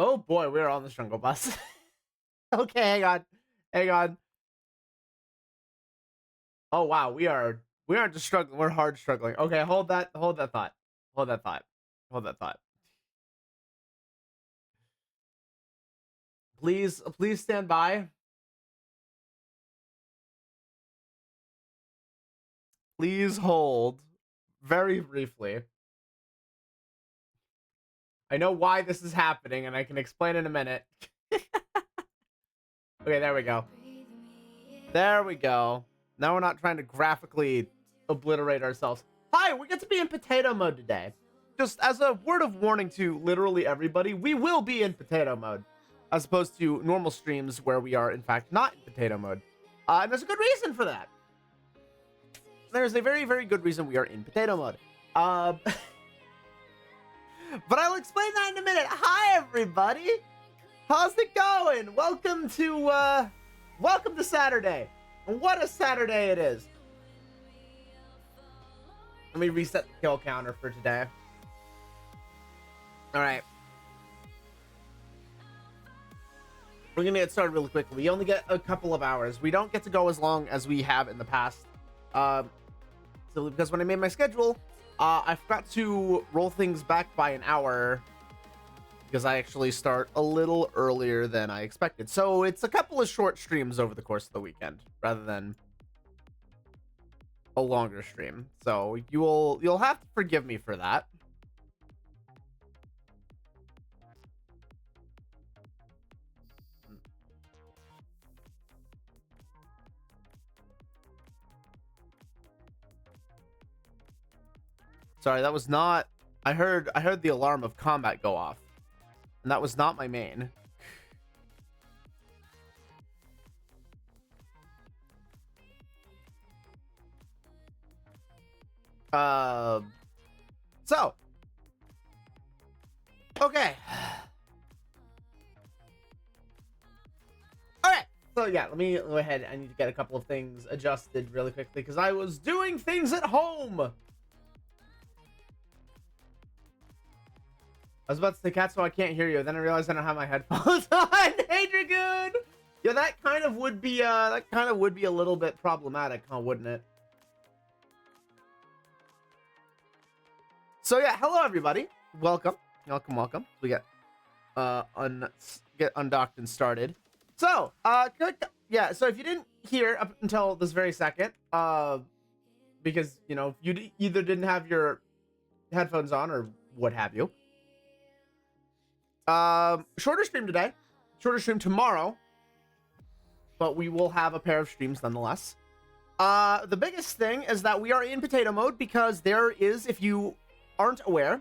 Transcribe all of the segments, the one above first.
Oh boy, we're on the jungle bus. Okay, hang on. Hang on. Oh wow, we aren't just struggling, we're hard struggling. Okay, hold that thought. Hold that thought. Hold that thought. Please stand by. Please hold very briefly. I know why this is happening and I can explain in a minute. Okay, there we go. There we go. Now we're not trying to graphically obliterate ourselves. Hi, we get to be in potato mode today. Just as a word of warning to literally everybody, we will be in potato mode, as opposed to normal streams where we are, in fact, not in potato mode. And there's a good reason for that. There's a very, very good reason we are in potato mode. But I'll explain that in a minute. Hi, everybody. How's it going? Welcome to Saturday. What a Saturday it is. Let me reset the kill counter for today. All right. We're going to get started really quickly. We only get a couple of hours. We don't get to go as long as we have in the past. So because when I made my schedule, I forgot to roll things back by an hour because I actually start a little earlier than I expected. So it's a couple of short streams over the course of the weekend rather than a longer stream. So you'll have to forgive me for that. Sorry, that was not... I heard the alarm of combat go off. And that was not my main. So. Okay. Alright. So yeah, let me go ahead. I need to get a couple of things adjusted really quickly because I was doing things at home. I was about to say, Cat, so I can't hear you. Then I realized I don't have my headphones on. Hey, Dragoon! Yeah, that kind of would be a little bit problematic, huh? Wouldn't it? So yeah, hello everybody. Welcome. We get undocked and started. So yeah. So if you didn't hear up until this very second, because you know you either didn't have your headphones on or what have you. Shorter stream today, shorter stream tomorrow, but we will have a pair of streams nonetheless. The biggest thing is that we are in potato mode because there is, if you aren't aware,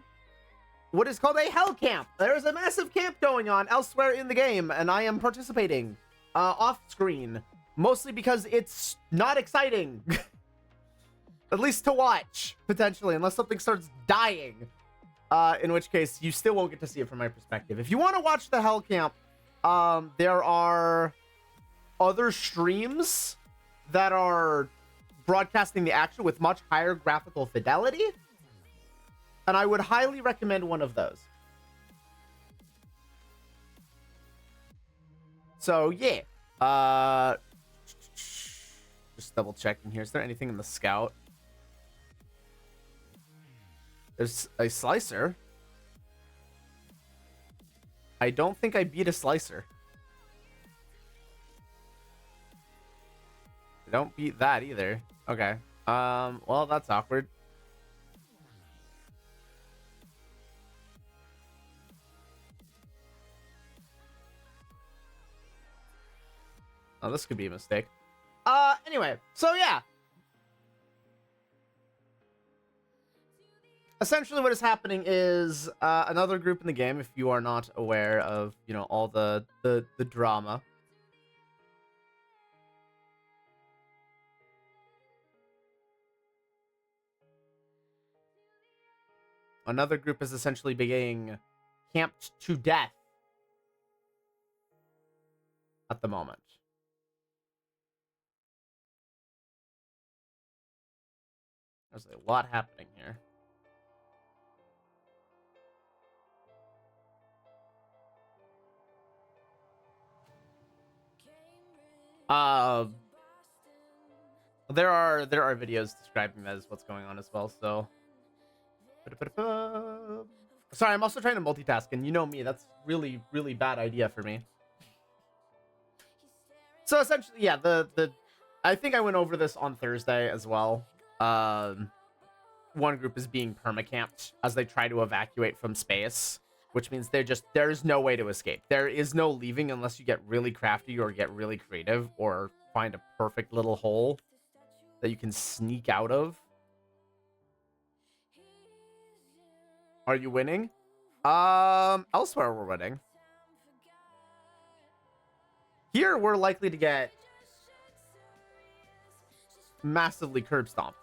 what is called a hell camp. There is a massive camp going on elsewhere in the game, and I am participating off screen, mostly because it's not exciting. At least to watch, potentially, unless something starts dying. In which case, you still won't get to see it from my perspective. If you want to watch the hell camp, there are other streams that are broadcasting the action with much higher graphical fidelity. And I would highly recommend one of those. So, yeah. Just double checking here. Is there anything in the scout? There's a slicer. I don't think I beat a slicer. I don't beat that either. Okay. Well, that's awkward. Oh, this could be a mistake. Anyway, so yeah. Essentially what is happening is another group in the game, if you are not aware of, you know, all the drama. Another group is essentially being camped to death at the moment. There's a lot happening here. Um, there are videos describing that as what's going on as well. So, sorry, I'm also trying to multitask, and you know me, that's really bad idea for me. So essentially, yeah, the I think I went over this on Thursday as well. One group is being permacamped as they try to evacuate from space, which means there's no way to escape. There is no leaving unless you get really crafty or get really creative or find a perfect little hole that you can sneak out of. Are you winning? Elsewhere we're winning. Here we're likely to get massively curb stomped.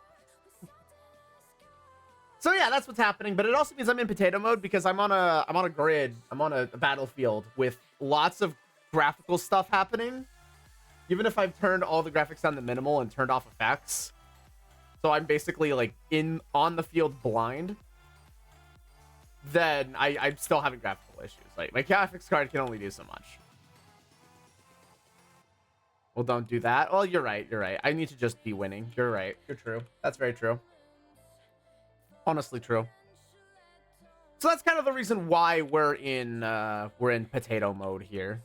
So yeah, that's what's happening, but it also means I'm in potato mode because I'm on a grid, I'm on a battlefield with lots of graphical stuff happening. Even if I've turned all the graphics down to minimal and turned off effects. So I'm basically like on the field blind. Then I'm still having graphical issues. Like my graphics card can only do so much. Well, don't do that. Well, you're right. I need to just be winning. You're right. You're true. That's very true. Honestly true. So that's kind of the reason why we're in potato mode here.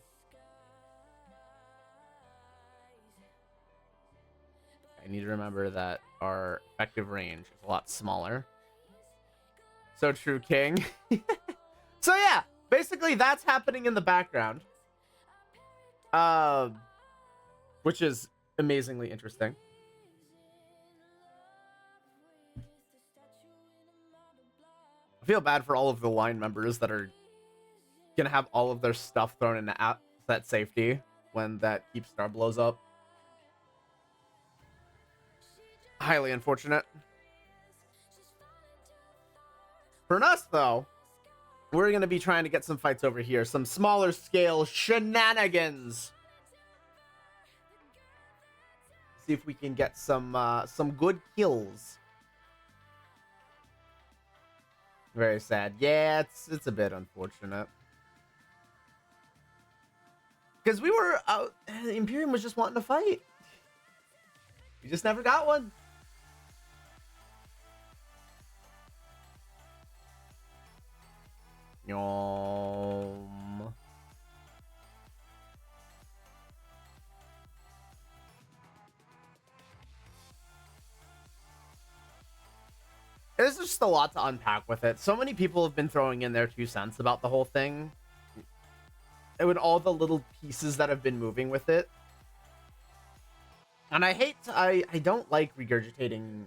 I need to remember that our effective range is a lot smaller. So true, King. So yeah, basically that's happening in the background. Which is amazingly interesting. I feel bad for all of the line members that are gonna have all of their stuff thrown into asset safety when that keep star blows up. Highly unfortunate. For us, though, we're gonna be trying to get some fights over here, some smaller scale shenanigans. See if we can get some good kills. Very sad. Yeah, it's a bit unfortunate. Because we were out, Imperium was just wanting to fight. We just never got one. Yum. There's just a lot to unpack with it. So many people have been throwing in their 2 cents about the whole thing. And with all the little pieces that have been moving with it. And I don't like regurgitating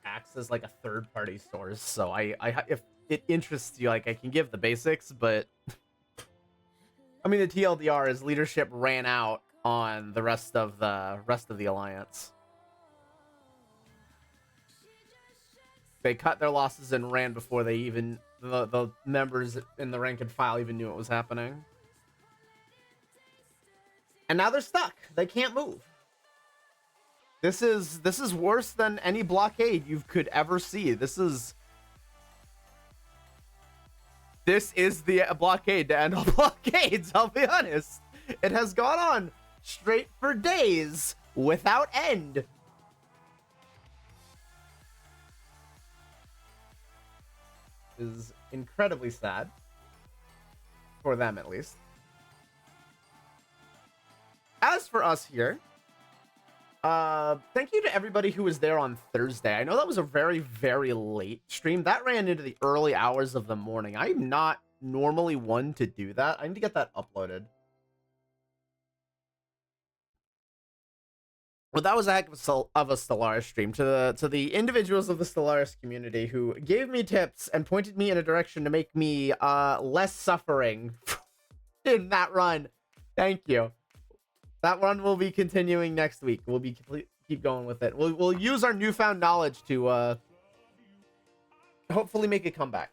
facts as like a third-party source. So if it interests you, like I can give the basics, but I mean the TLDR is leadership ran out on the rest of the alliance. They cut their losses and ran before they even the members in the rank and file even knew what was happening. And now they're stuck. They can't move. This is worse than any blockade you could ever see. This is the blockade to end all blockades, I'll be honest. It has gone on straight for days without end. Is incredibly sad. For them, at least. As for us here, thank you to everybody who was there on Thursday. I know that was a very, very late stream. That ran into the early hours of the morning. I'm not normally one to do that. I need to get that uploaded. Well, that was a heck of a Stellaris stream. To the individuals of the Stellaris community who gave me tips and pointed me in a direction to make me less suffering in that run. Thank you. That run will be continuing next week. We'll be keep going with it. We'll use our newfound knowledge to hopefully make a comeback.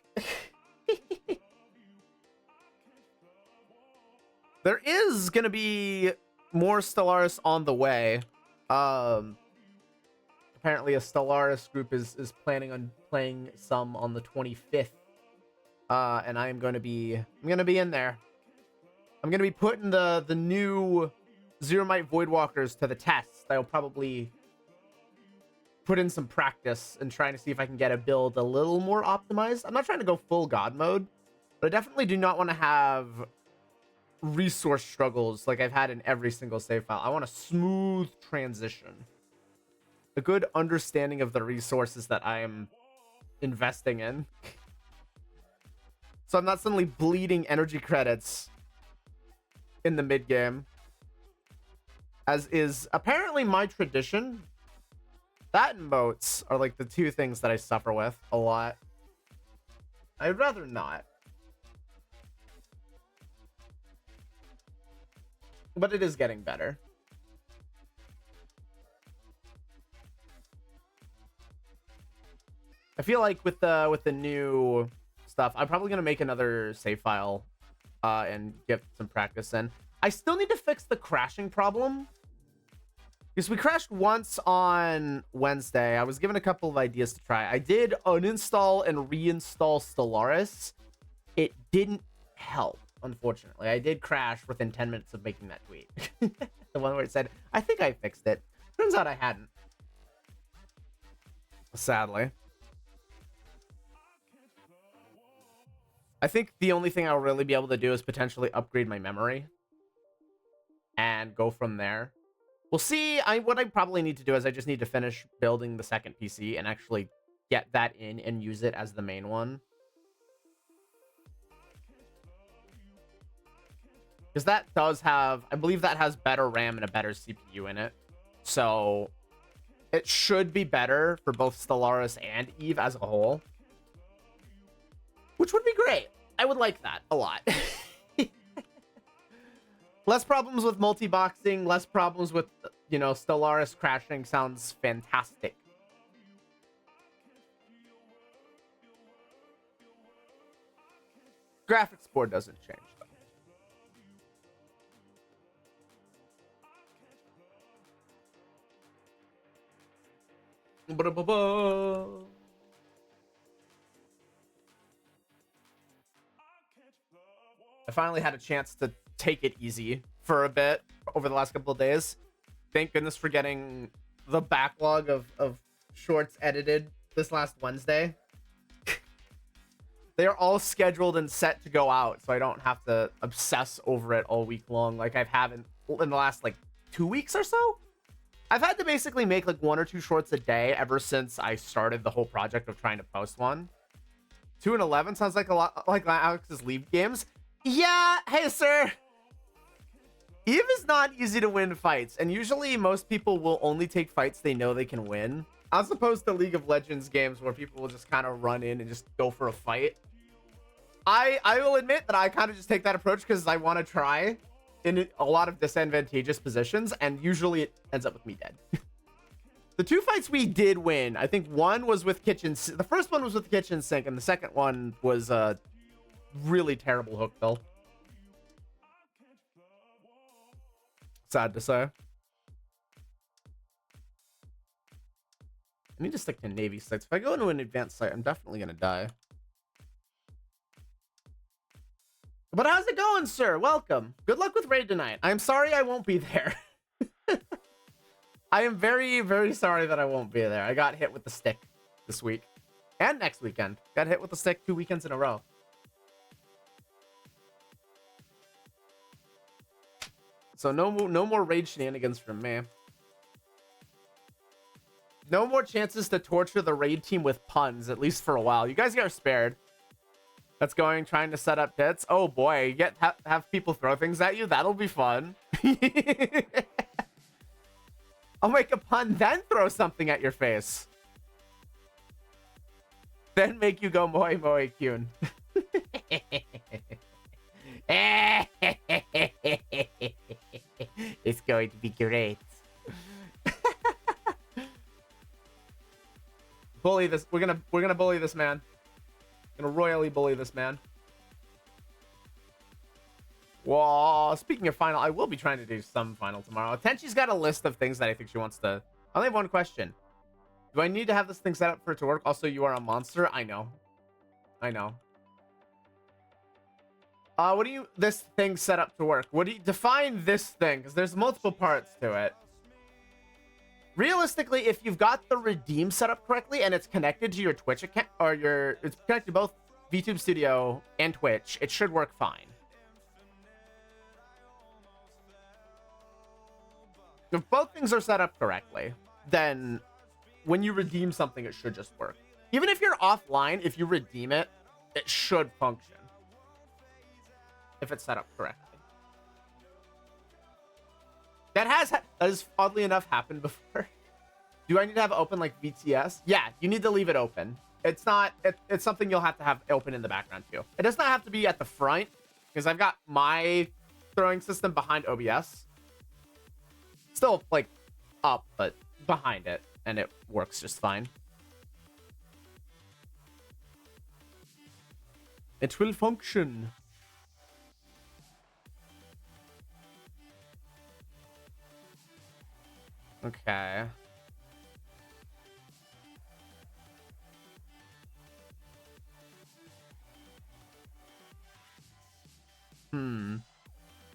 There is gonna be more Stellaris on the way. Apparently a Stellaris group is planning on playing some on the 25th. And I'm gonna be in there. I'm gonna be putting the new Zero Might Voidwalkers to the test. I'll probably put in some practice and trying to see if I can get a build a little more optimized. I'm not trying to go full god mode, but I definitely do not want to have resource struggles like I've had in every single save file. I want a smooth transition, a good understanding of the resources that I am investing in. So I'm not suddenly bleeding energy credits in the mid game, as is apparently my tradition. That and moats are like the two things that I suffer with a lot. I'd rather not. But it is getting better. I feel like with the new stuff, I'm probably gonna make another save file and get some practice in. I still need to fix the crashing problem. Because we crashed once on Wednesday. I was given a couple of ideas to try. I did uninstall and reinstall Stellaris. It didn't help, unfortunately. I did crash within 10 minutes of making that tweet. The one where it said, I think I fixed it. Turns out I hadn't. Sadly. I think the only thing I'll really be able to do is potentially upgrade my memory and go from there. We'll see. What I probably need to do is I just need to finish building the second PC and actually get that in and use it as the main one. Because that does have, I believe that has better RAM and a better CPU in it. So it should be better for both Stellaris and Eve as a whole. Which would be great. I would like that a lot. Less problems with multi-boxing, less problems with, you know, Stellaris crashing sounds fantastic. Graphics board doesn't change, though. I finally had a chance to take it easy for a bit over the last couple of days. Thank goodness for getting the backlog of shorts edited this last Wednesday. They are all scheduled and set to go out, so I don't have to obsess over it all week long like I've had in the last like 2 weeks or so. I've had to basically make like 1 or 2 shorts a day ever since I started the whole project of trying to post one. 2 and 11 sounds like a lot like Alex's League games. Yeah, hey sir. Eve is not easy to win fights, and usually most people will only take fights they know they can win, as opposed to League of Legends games where people will just kind of run in and just go for a fight. I will admit that I kind of just take that approach because I want to try in a lot of disadvantageous positions, and usually it ends up with me dead. The 2 fights we did win, I think one was with the first one was with the kitchen sink, and the second one was a really terrible hook build. Sad to say. I need to stick to Navy sites. If I go into an advanced site, I'm definitely going to die. But how's it going, sir? Welcome. Good luck with raid tonight. I'm sorry I won't be there. I am very, very sorry that I won't be there. I got hit with the stick this week. And next weekend. Got hit with the stick 2 weekends in a row. So no more raid shenanigans from me. No more chances to torture the raid team with puns, at least for a while. You guys get spared. That's going, trying to set up pits. Oh boy, you have people throw things at you. That'll be fun. I'll make a pun, then throw something at your face. Then make you go moi moi Kyun. It's going to be great. Bully this. We're gonna bully this man. Gonna royally bully this man. Whoa, speaking of final, I will be trying to do some final tomorrow. Tenchi's got a list of things that I think she wants to... I only have one question. Do I need to have this thing set up for it to work? Also, you are a monster? I know. I know. What do you, this thing set up to work? What do you, define this thing? Because there's multiple parts to it. Realistically, if you've got the redeem set up correctly and it's connected to your Twitch account, or it's connected to both VTube Studio and Twitch, it should work fine. If both things are set up correctly, then when you redeem something, it should just work. Even if you're offline, if you redeem it, it should function. If it's set up correctly. That has oddly enough happened before. Do I need to have open like VTS? Yeah, you need to leave it open. It's not, it's something you'll have to have open in the background too. It does not have to be at the front, because I've got my throwing system behind OBS. Still like up, but behind it, and it works just fine. It will function. Okay.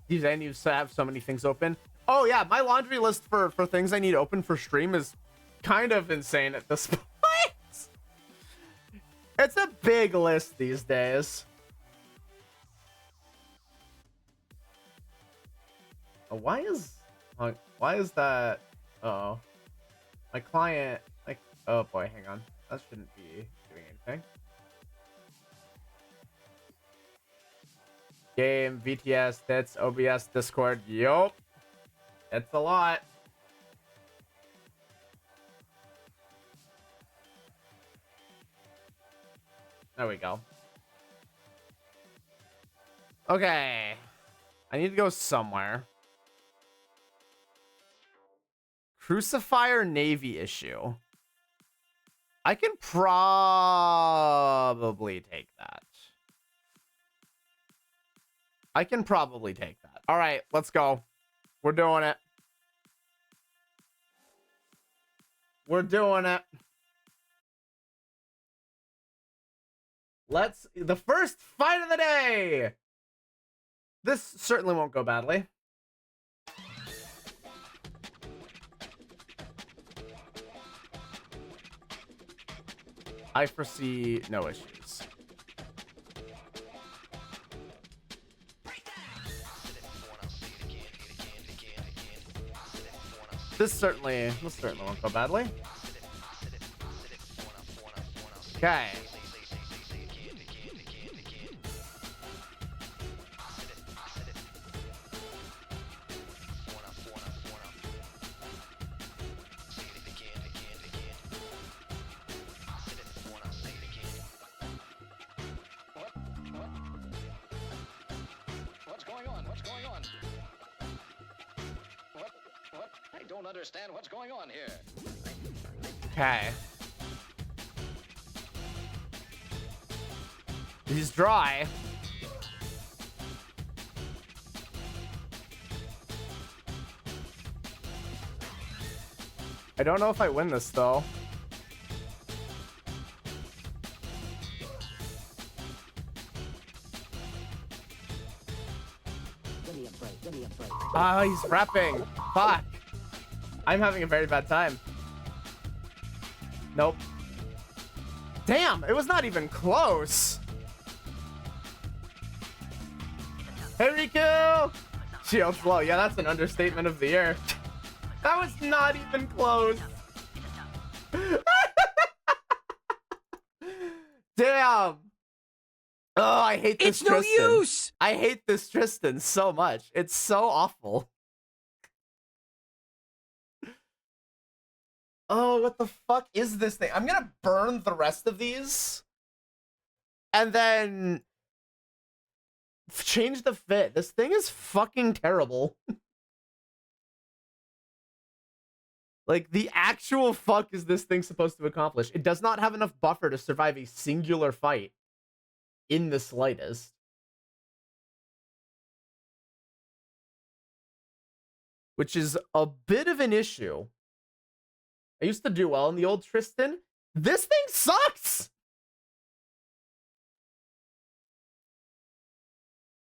These menus have so many things open. Oh yeah, my laundry list for things I need open for stream is kind of insane at this point. It's a big list these days. Oh, why is that? Uh-oh. My client, like, oh boy, hang on. That shouldn't be doing anything. Game, VTS, Tits, OBS, Discord. Yup. It's a lot. There we go. Okay. I need to go somewhere. Crucifier Navy issue. I can probably take that. I can probably take that. All right, let's go. We're doing it. We're doing it. The first fight of the day. This certainly won't go badly. I foresee no issues. This certainly won't go badly. Okay. Understand what's going on here. Okay. He's dry. I don't know if I win this though. Ah, he's rapping. Fuck. I'm having a very bad time. Nope. Damn, it was not even close. Hey, Riku! Shield's low. Yeah, that's an understatement of the year. That was not even close. Damn. Oh, I hate this Tristan. It's no use! I hate this Tristan so much. It's so awful. Oh, what the fuck is this thing? I'm gonna burn the rest of these. And then change the fit. This thing is fucking terrible. Like, the actual fuck is this thing supposed to accomplish? It does not have enough buffer to survive a singular fight in the slightest. Which is a bit of an issue. I used to do well in the old Tristan. This thing sucks!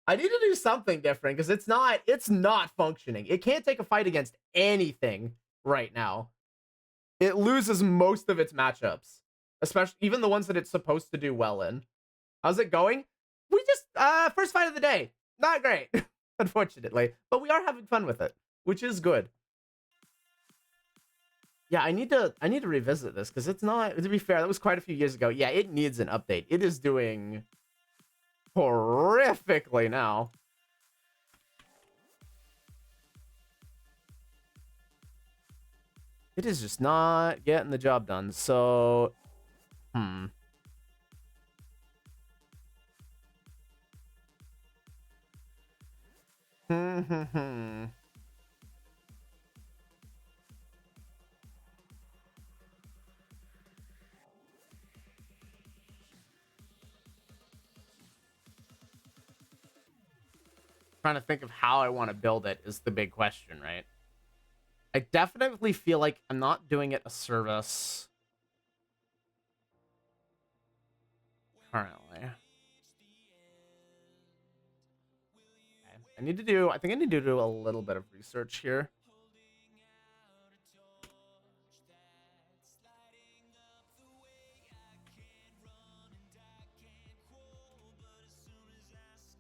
I need to do something different because it's not functioning. It can't take a fight against anything right now. It loses most of its matchups, especially even the ones that it's supposed to do well in. How's it going? We just first fight of the day. Not great, unfortunately, but we are having fun with it, which is good. Yeah, I need to revisit this because it's not, to be fair, that was quite a few years ago. Yeah, it needs an update. It is doing horrifically now. It is just not getting the job done. So, hmm. Trying to think of how I want to build it is the big question, right? I definitely feel like I'm not doing it a service currently. Okay. I think I need to do a little bit of research here.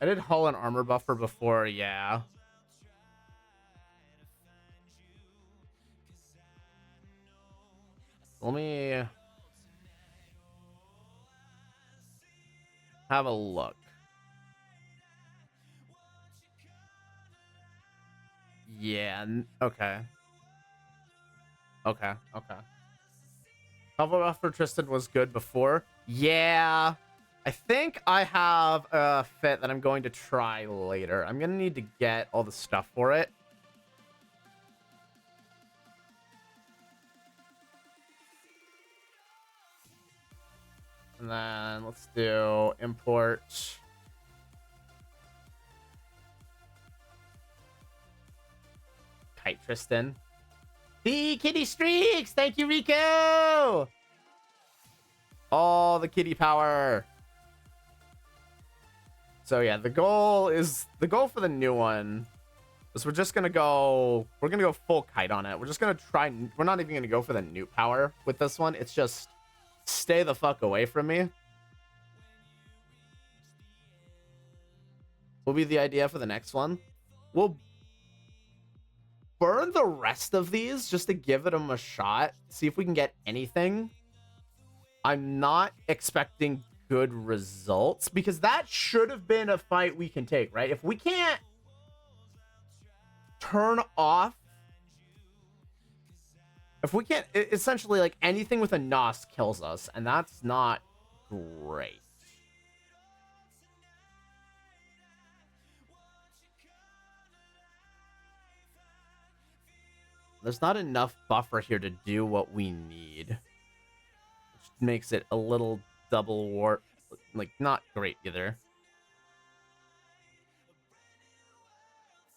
I did hull and armor buffer before, yeah. Let me have a look. Yeah, okay. Okay. Cover buffer Tristan was good before. Yeah. I think I have a fit that I'm going to try later. I'm going to need to get all the stuff for it. And then let's do import. Kite Tristan. The kitty streaks! Thank you, Rico! All the kitty power. So yeah, the goal for the new one is we're gonna go full kite on it. We're just gonna try, we're not even gonna go for the newt power with this one. It's just stay the fuck away from me. Will be the idea for the next one. We'll burn the rest of these just to give them a shot. See if we can get anything. I'm not expecting good results because that should have been a fight we can take, right? If we can't turn off, if we can't, essentially, like, anything with a NOS kills us, and that's not great. There's not enough buffer here to do what we need, which makes it a little double warp, like, not great either.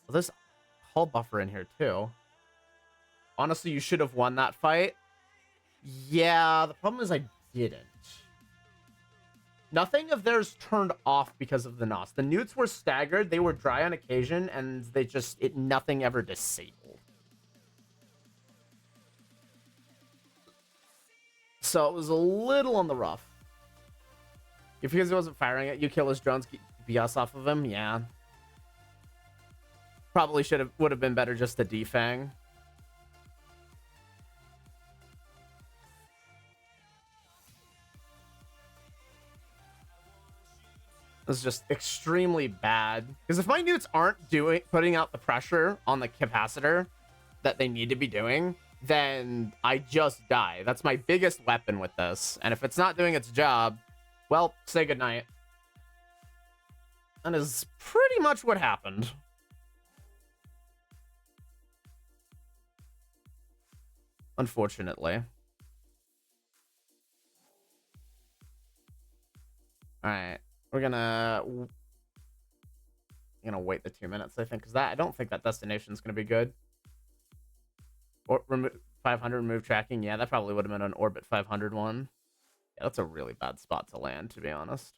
Well, there's hull buffer in here too. Honestly, you should have won that fight. Yeah, the problem is I didn't. Nothing of theirs turned off because of the NOS. The newts were staggered, they were dry on occasion, and they just, nothing ever disabled. So it was a little on the rough. If he wasn't firing it, you kill his drones, keep BS off of him, yeah. Probably would have been better just to defang. It's just extremely bad. Because if my newts aren't putting out the pressure on the capacitor that they need to be doing, then I just die. That's my biggest weapon with this. And if it's not doing its job, well, say goodnight. That is pretty much what happened. Unfortunately. Alright. We're gonna wait the 2 minutes, I think, because I don't think that destination is gonna be good. Or remove 500, remove tracking. Yeah, that probably would have been an orbit 500 one. Yeah, that's a really bad spot to land, to be honest.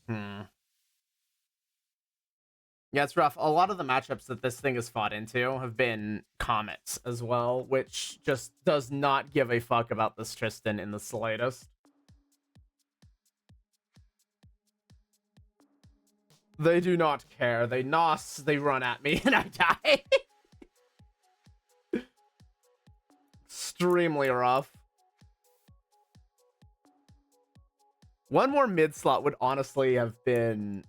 Hmm. Yeah, it's rough. A lot of the matchups that this thing has fought into have been Comets as well, which just does not give a fuck about this Tristan in the slightest. They do not care. They nos, they run at me, and I die. Extremely rough. One more mid slot would honestly have been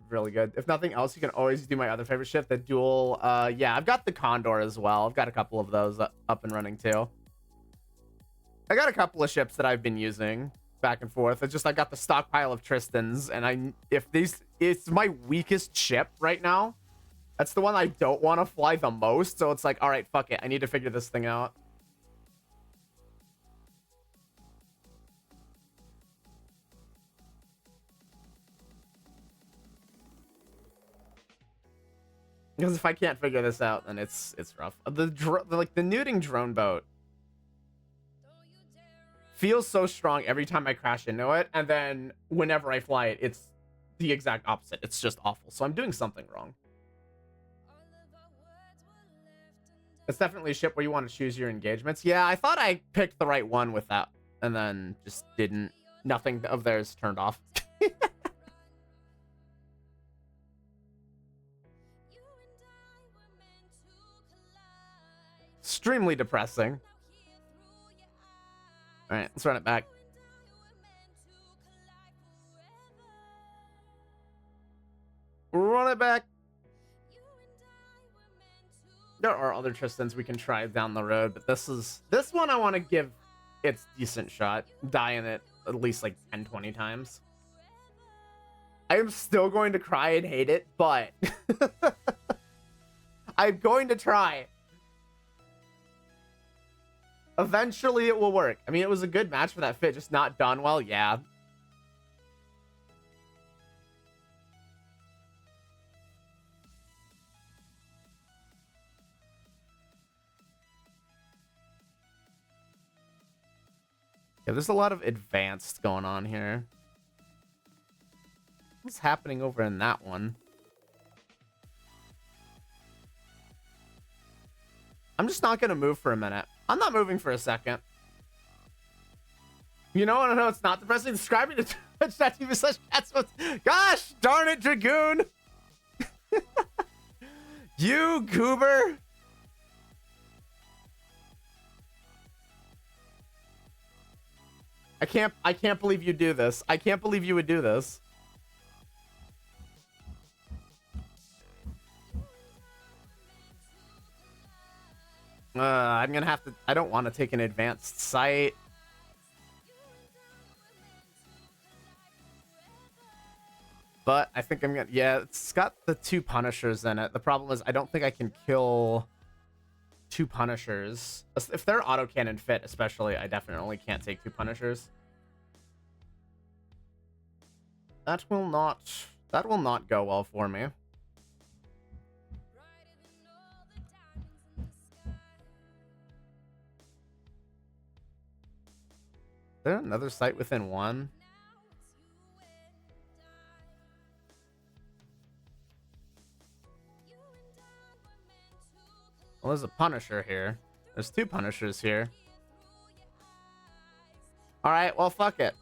really good. If nothing else, you can always do my other favorite ship, the dual. Yeah, I've got the Condor as well. I've got a couple of those up and running too. I got a couple of ships that I've been using back and forth. It's just I got the stockpile of Tristans, and it's my weakest ship right now. That's the one I don't want to fly the most. So it's like, all right, fuck it. I need to figure this thing out. Because if I can't figure this out, then it's rough. The neuting drone boat feels so strong every time I crash into it, and then whenever I fly it, it's the exact opposite. It's just awful. So I'm doing something wrong. It's definitely a ship where you want to choose your engagements. Yeah, I thought I picked the right one with that, and then just didn't. Nothing of theirs turned off. Extremely depressing. All right, let's run it back. Run it back. There are other Tristans we can try down the road, but this one I want to give its decent shot. Die in it at least like 10, 20 times. I am still going to cry and hate it, but I'm going to try. Eventually it will work. I mean, it was a good match for that fit, just not done well. Yeah. Yeah, there's a lot of advanced going on here. What's happening over in that one? I'm just not going to move for a minute. I'm not moving for a second. You know what? I know it's not depressing. Subscribing to Twitch.tv/catsmith. Gosh darn it, Dragoon. You goober. I can't believe you do this. I can't believe you would do this. I'm gonna have to. I don't want to take an advanced sight. But I think I'm gonna. Yeah, it's got the 2 Punishers in it. The problem is I don't think I can kill 2 Punishers. If they're autocannon fit, especially, I definitely can't take 2 Punishers. That will not go well for me. Is there another site within 1? Well, there's a Punisher here. There's 2 Punishers here. Alright, well, fuck it.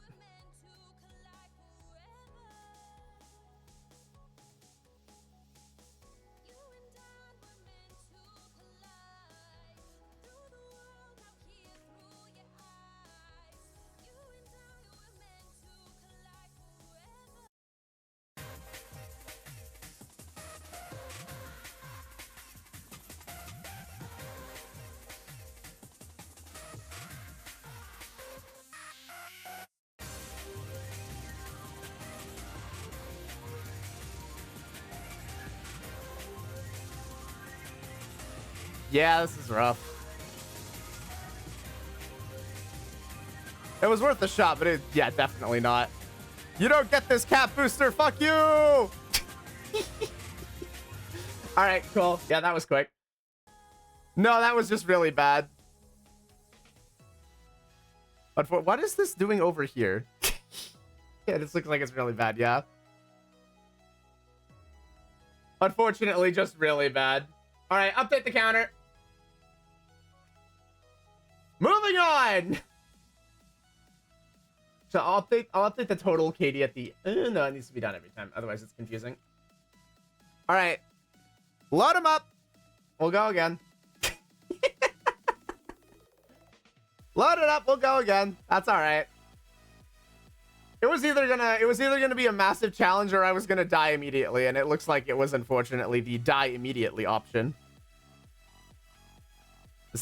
Yeah, this is rough. It was worth a shot, but yeah, definitely not. You don't get this cap booster. Fuck you. All right, cool. Yeah, that was quick. No, that was just really bad. But what is this doing over here? Yeah, this looks like it's really bad. Yeah. Unfortunately, just really bad. All right, update the counter. Moving on. So I'll update the total KD at the... no, it needs to be done every time. Otherwise, it's confusing. All right. Load them up. We'll go again. Load it up. We'll go again. That's all right. It was either gonna be a massive challenge or I was gonna die immediately, and it looks like it was unfortunately the die immediately option.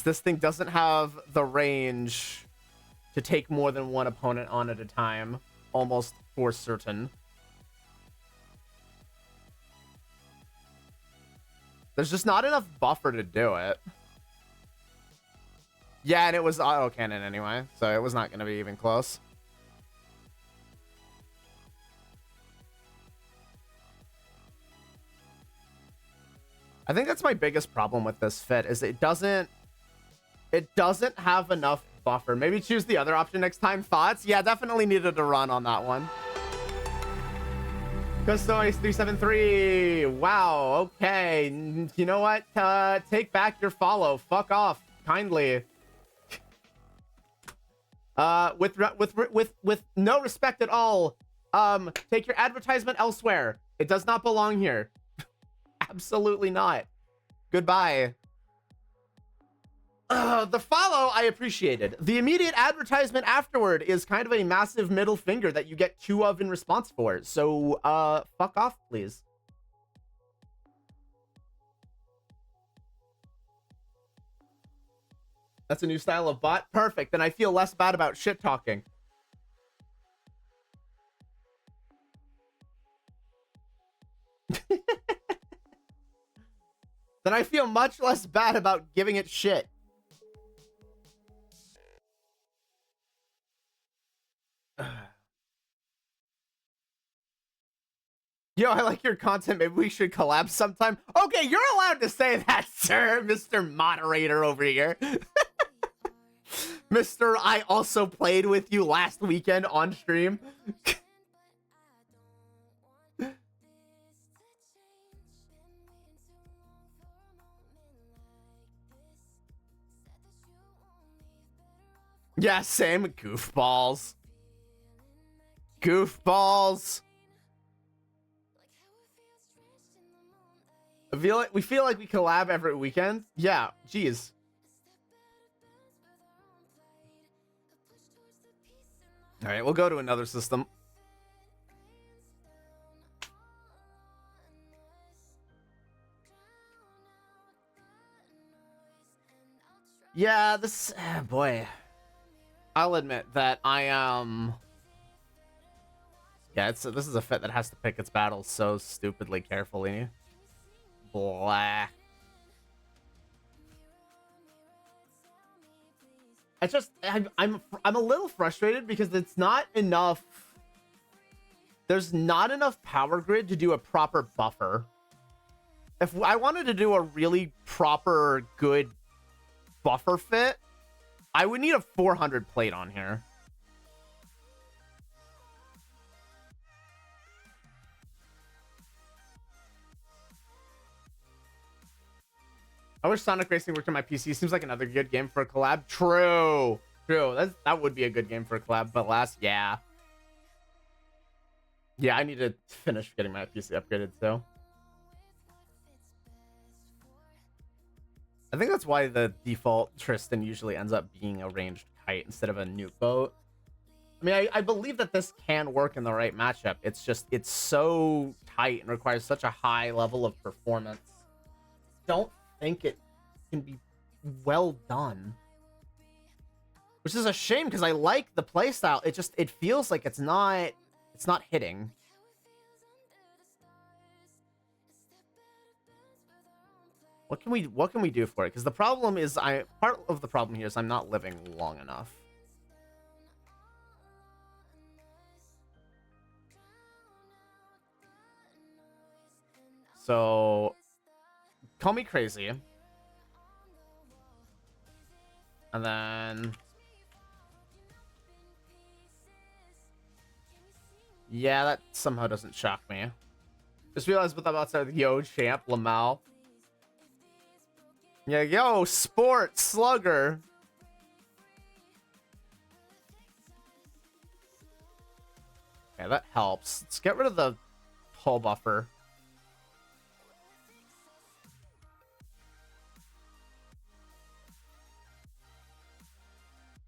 This thing doesn't have the range to take more than one opponent on at a time, almost for certain. There's just not enough buffer to do it. Yeah, and it was auto cannon anyway, so it was not going to be even close. I think that's my biggest problem with this fit, is it doesn't have enough buffer. Maybe choose the other option next time. Thoughts? Yeah, definitely needed a run on that one. Customize 373. Wow. Okay. You know what? Take back your follow. Fuck off. Kindly. With no respect at all. Take your advertisement elsewhere. It does not belong here. Absolutely not. Goodbye. The follow I appreciated. The immediate advertisement afterward is kind of a massive middle finger that you get 2 of in response for. So, fuck off, please. That's a new style of bot? Perfect. Then I feel less bad about shit talking. Then I feel much less bad about giving it shit. Yo, I like your content. Maybe we should collab sometime. Okay, you're allowed to say that, sir, Mr. Moderator over here. Mr. I also played with you last weekend on stream. Yeah, same. Goofballs. Goofballs. We feel like we collab every weekend. Yeah, geez. All right, we'll go to another system. Yeah, this boy. I'll admit that I yeah, this is a fit that has to pick its battles so stupidly carefully. Blah. I just I'm a little frustrated because it's not enough. There's not enough power grid to do a proper buffer. If I wanted to do a really proper good buffer fit, I would need a 400 plate on here. I wish Sonic Racing worked on my PC. Seems like another good game for a collab. True. That would be a good game for a collab. But yeah. Yeah, I need to finish getting my PC upgraded, so. I think that's why the default Tristan usually ends up being a ranged kite instead of a nuke boat. I mean, I believe that this can work in the right matchup. It's just, it's so tight and requires such a high level of performance. Don't think it can be well done. Which is a shame because I like the playstyle. It feels like it's not hitting. What can we do for it? Because the problem is part of the problem here is I'm not living long enough. So call me crazy. And then yeah, that somehow doesn't shock me. Just realized what I'm about to say. Yo, champ, Lamau. Yeah, yo, sport, slugger. Okay, that helps. Let's get rid of the hull buffer.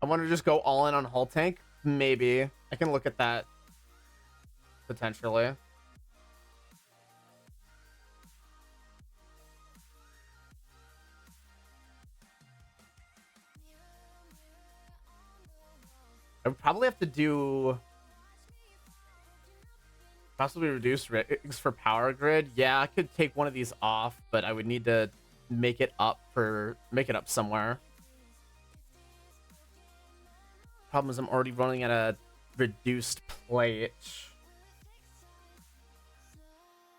I want to just go all in on hull tank. Maybe. I can look at that. Potentially. I would probably have to do... Possibly reduce rigs for power grid. Yeah, I could take one of these off, but I would need to make it up somewhere. Problem is I'm already running at a reduced plate. It's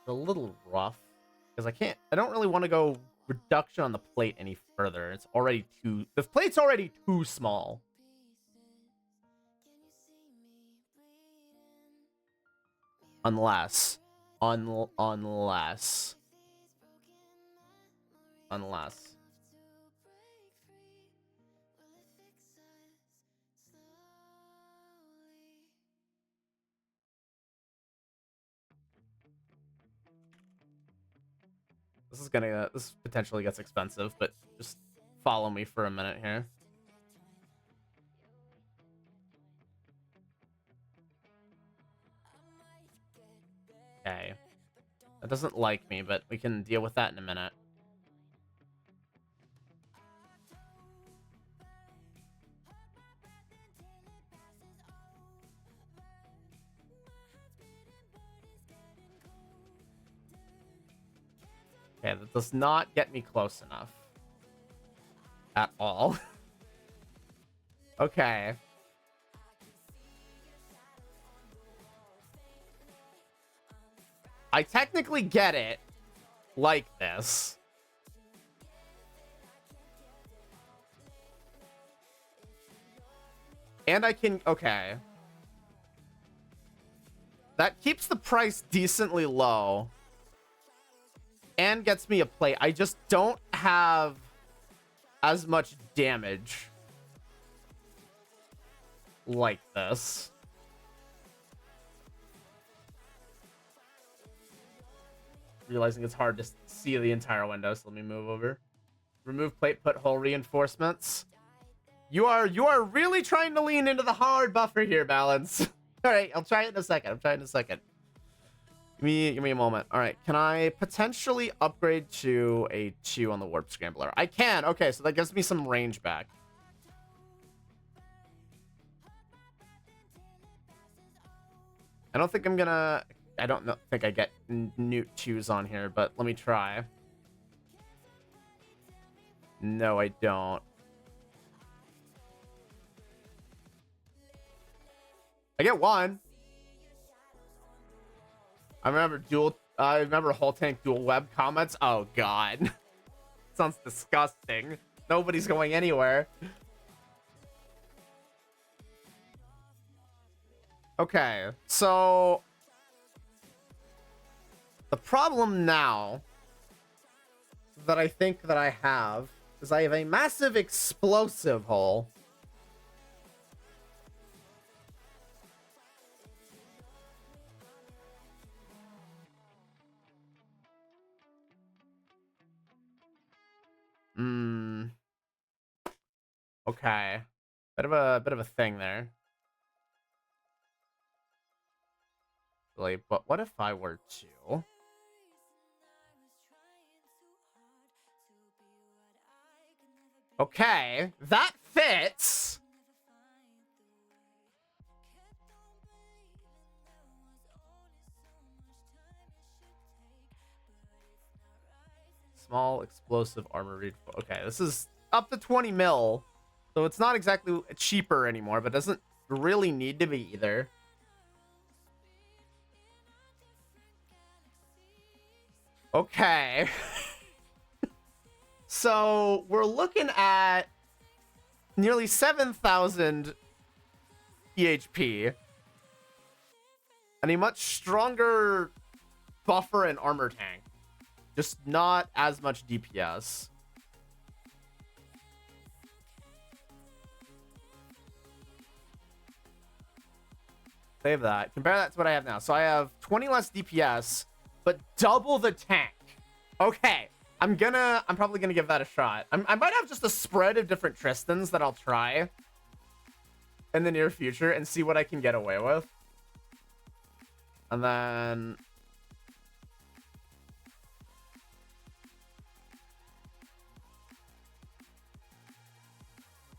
a little rough because I don't really want to go reduction on the plate any further. The plate's already too small. Unless. This potentially gets expensive, but just follow me for a minute here. Okay. That doesn't like me, but we can deal with that in a minute. Okay, that does not get me close enough. At all. Okay. I technically get it like this. And I can... Okay. That keeps the price decently low. And gets me a plate. I just don't have as much damage like this. Realizing it's hard to see the entire window, so let me move over. Remove plate, put hull reinforcements. You are really trying to lean into the hard buffer here, Balance. All right, I'll try it in a second. Give me a moment. All right, can I potentially upgrade to a 2 on the warp scrambler? I can. Okay, so that gives me some range back. I don't think I get Newt 2s on here, but let me try. No, I don't. I get 1. I remember hull tank dual web comments. Oh god. Sounds disgusting. Nobody's going anywhere. Okay, so the problem now that I think that I have is I have a massive explosive hull. Okay. Bit of a thing there. Really, but what if I were to... Okay, that fits. Small explosive armor read. Okay, this is up to 20 mil. So it's not exactly cheaper anymore, but doesn't really need to be either. Okay. So we're looking at nearly 7,000 EHP and a much stronger buffer and armor tank. Just not as much DPS. Save that. Compare that to what I have now. So I have 20 less DPS, but double the tank. Okay. I'm probably gonna give that a shot. I might have just a spread of different Tristans that I'll try in the near future and see what I can get away with. And then...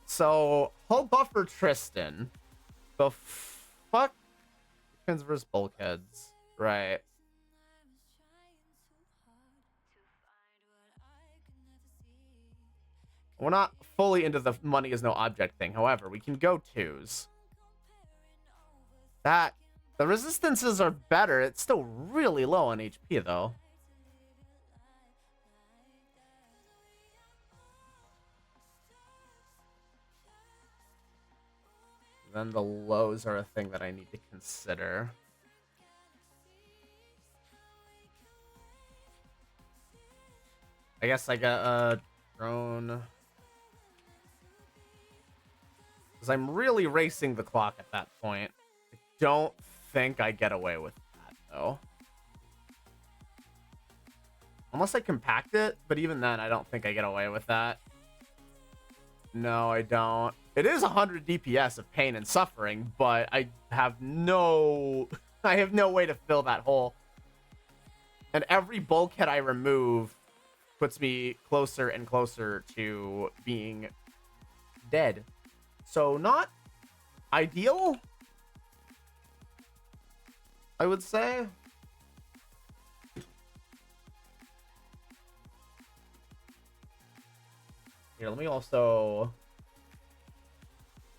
So, hull buffer Tristan. The fuck? Defense versus bulkheads. Right. We're not fully into the money is no object thing. However, we can go twos. The resistances are better. It's still really low on HP though. Then the lows are a thing that I need to consider. I guess I got a drone. Because I'm really racing the clock at that point. I don't think I get away with that, though. Unless I compact it, but even then, I don't think I get away with that. No, I don't. It is 100 DPS of pain and suffering, but I have no... I have no way to fill that hole. And every bulkhead I remove puts me closer and closer to being dead. So not ideal, I would say. Here, let me also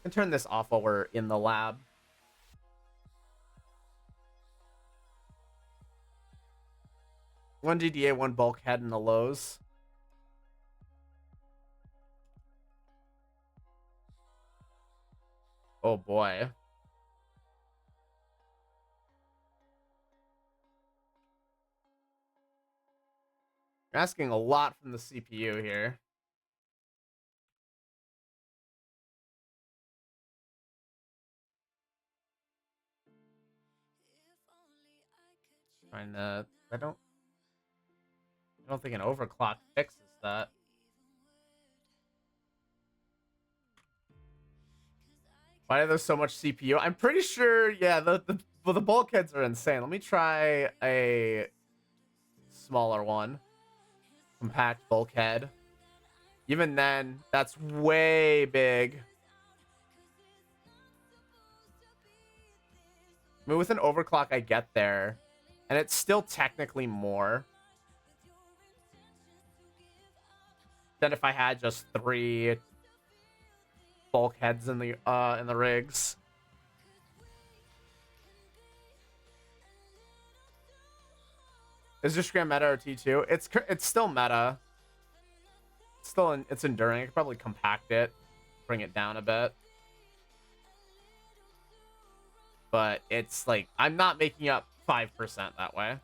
turn this off while we're in the lab. One DDA, one bulkhead in the lows. Oh boy. You're asking a lot from the CPU here. Trying to... I don't think an overclock fixes that. Why are there so much CPU? I'm pretty sure, yeah, the bulkheads are insane. Let me try a smaller one. Compact bulkhead. Even then, that's way big. I mean, with an overclock, I get there. And it's still technically more than if I had just 3 bulkheads in the rigs. Is this Grand meta or T2? It's still meta. It's enduring. I could probably compact it, bring it down a bit. But it's like I'm not making up 5% that way.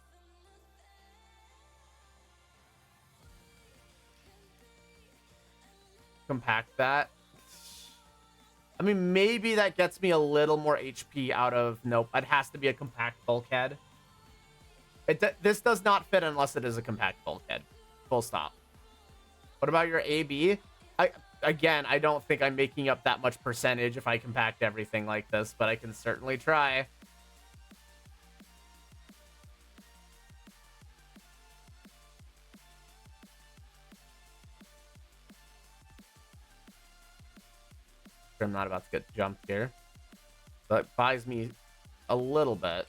Compact that. I mean, maybe that gets me a little more HP out of... Nope, it has to be a compact bulkhead. This does not fit unless it is a compact bulkhead. Full stop. What about your AB? Again, I don't think I'm making up that much percentage if I compact everything like this, but I can certainly try. I'm not about to get jumped here. But it buys me a little bit.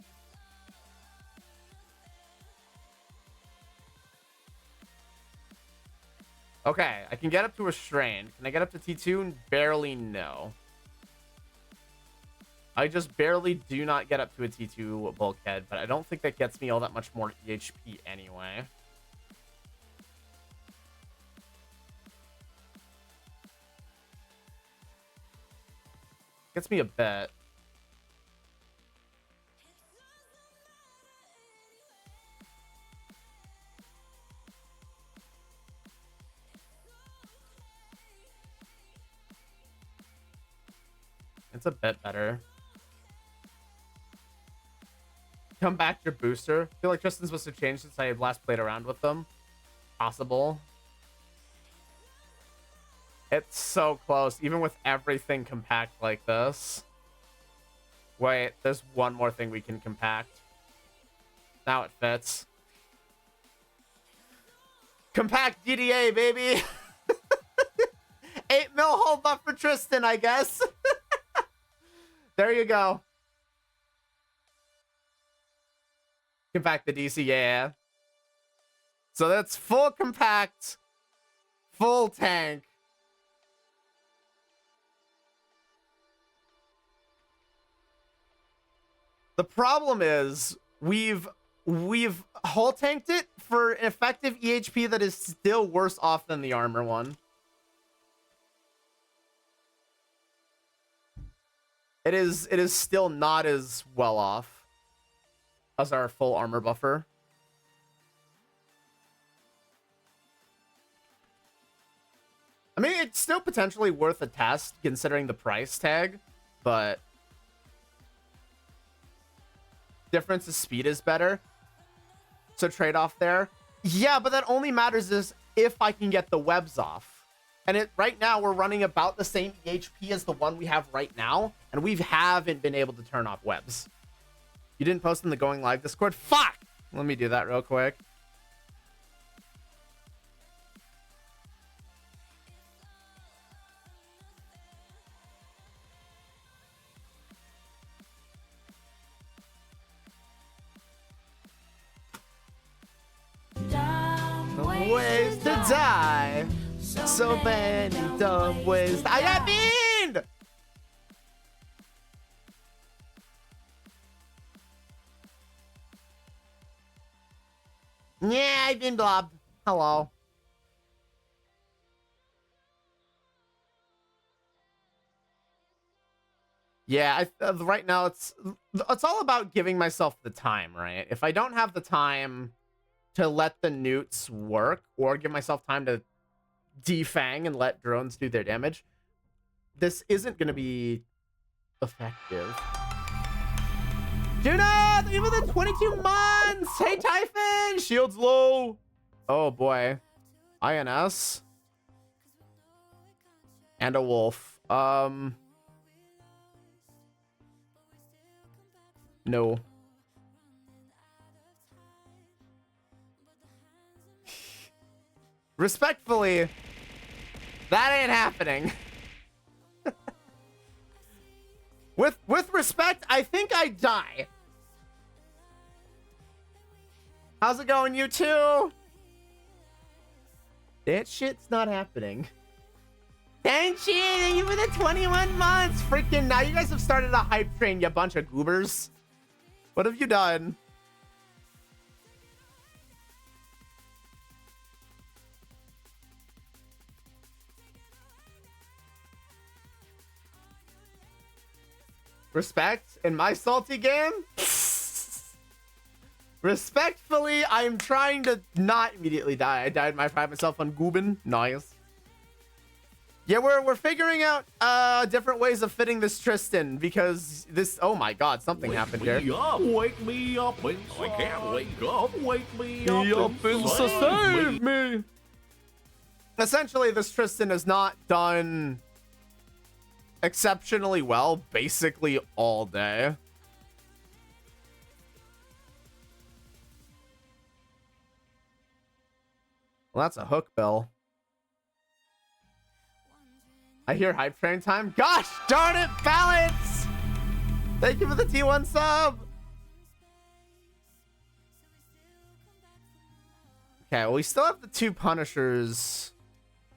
Okay, I can get up to Restrained. Can I get up to T2? Barely, no. I just barely do not get up to a T2 bulkhead, but I don't think that gets me all that much more HP anyway. Gets me a bit. a bit better. Come back your booster. I feel like Tristan's supposed to change since I last played around with them. Possible. It's so close, even with everything compact like this. Wait, there's one more thing we can compact. Now it fits. Compact DDA, baby! 8 mil hold buff for Tristan, I guess. There you go. Compact the DC, yeah. So that's full compact, full tank. The problem is we've hull tanked it for an effective EHP that is still worse off than the armor one. It is still not as well off as our full armor buffer. I mean, it's still potentially worth a test considering the price tag, but difference of speed is better. So trade-off there. Yeah, but that only matters is if I can get the webs off. And right now we're running about the same EHP as the one we have right now, and we haven't been able to turn off webs. You didn't post in the going live Discord? Fuck! Let me do that real quick. Ways to die. So many dumb ways. I got beamed! Yeah, I've been blobbed. Hello. Yeah, right now it's all about giving myself the time, right? If I don't have the time to let the newts work or give myself time to defang and let drones do their damage, this isn't going to be effective. Juna, even the 22 months. Hey, Typhon, shields low. Oh boy, INS and a wolf. No. Respectfully, that ain't happening. With respect, I think I die. How's it going, you two? That shit's not happening. Thank you for the 21 months. Freaking, now you guys have started a hype train, you bunch of goobers. What have you done? Respect in my salty game? Respectfully, I'm trying to not immediately die. I died myself on Goobin. Nice. Yeah, we're figuring out different ways of fitting this Tristan because this, oh my god, something happened here. Wake me up inside. I can't wake up. Wake me up inside. Save me. Essentially, this Tristan has not done exceptionally well basically all day. Well, that's a hook bill. I hear hype train time. Gosh darn it, Balance! Thank you for the T1 sub. Okay, well, we still have the two Punishers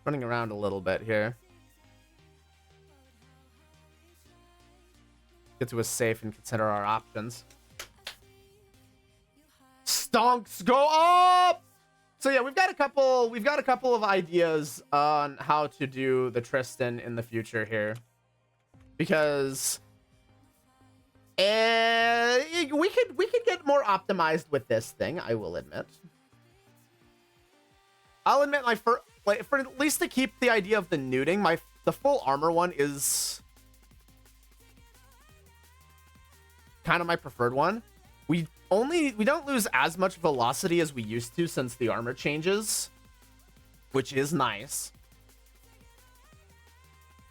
running around a little bit here. Get to a safe and consider our options. Stonks go up. So yeah, we've got a couple of ideas on how to do the Tristan in the future here, because we could get more optimized with this thing. I will admit. I'll admit for at least to keep the idea of the neuting, the full armor one is kind of my preferred one. We don't lose as much velocity as we used to since the armor changes, which is nice.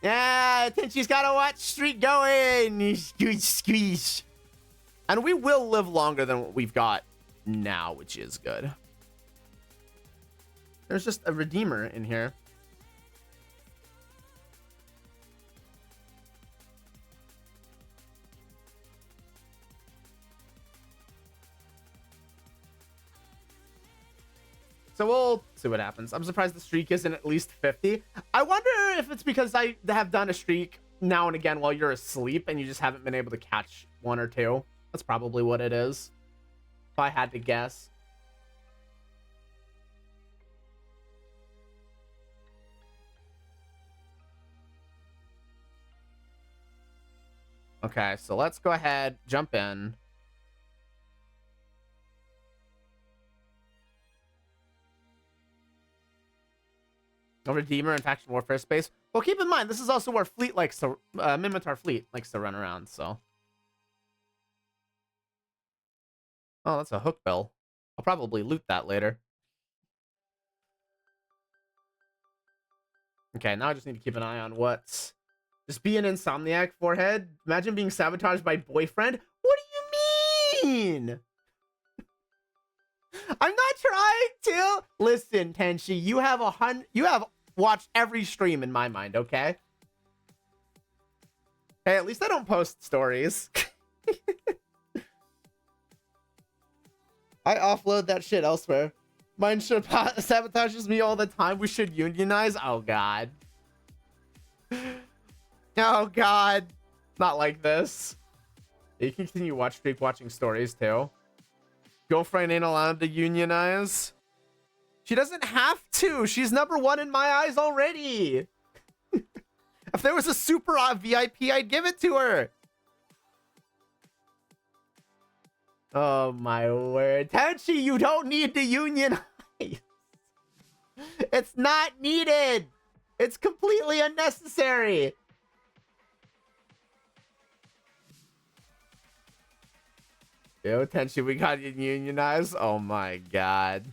Yeah, Tenchi's gotta watch streak going. Squeeze. And we will live longer than what we've got now, which is good. There's just a Redeemer in here. So we'll see what happens. I'm surprised the streak isn't at least 50. I wonder if it's because I have done a streak now and again while you're asleep and you just haven't been able to catch one or two. That's probably what it is, if I had to guess. Okay, so let's go ahead, jump in. A Redeemer in Faction Warfare space. Well, keep in mind, this is also where Fleet likes to, Mimitar Fleet likes to run around, so. Oh, that's a hook bill. I'll probably loot that later. Okay, now I just need to keep an eye on what's... Just be an insomniac, forehead. Imagine being sabotaged by boyfriend. What do you mean? I'm not trying to. Listen, Tenchi, you have watched every stream in my mind, okay? Hey, at least I don't post stories. I offload that shit elsewhere. Mine sabotages me all the time. We should unionize. Oh, God. Oh, God. Not like this. You can continue watching stories, too. Girlfriend ain't allowed to unionize. She doesn't have to. She's #1 in my eyes already. If there was a super VIP, I'd give it to her. Oh, my word. Tenchi, you don't need to unionize. It's not needed. It's completely unnecessary. Yo, Tenchi, we got you unionized. Oh, my God.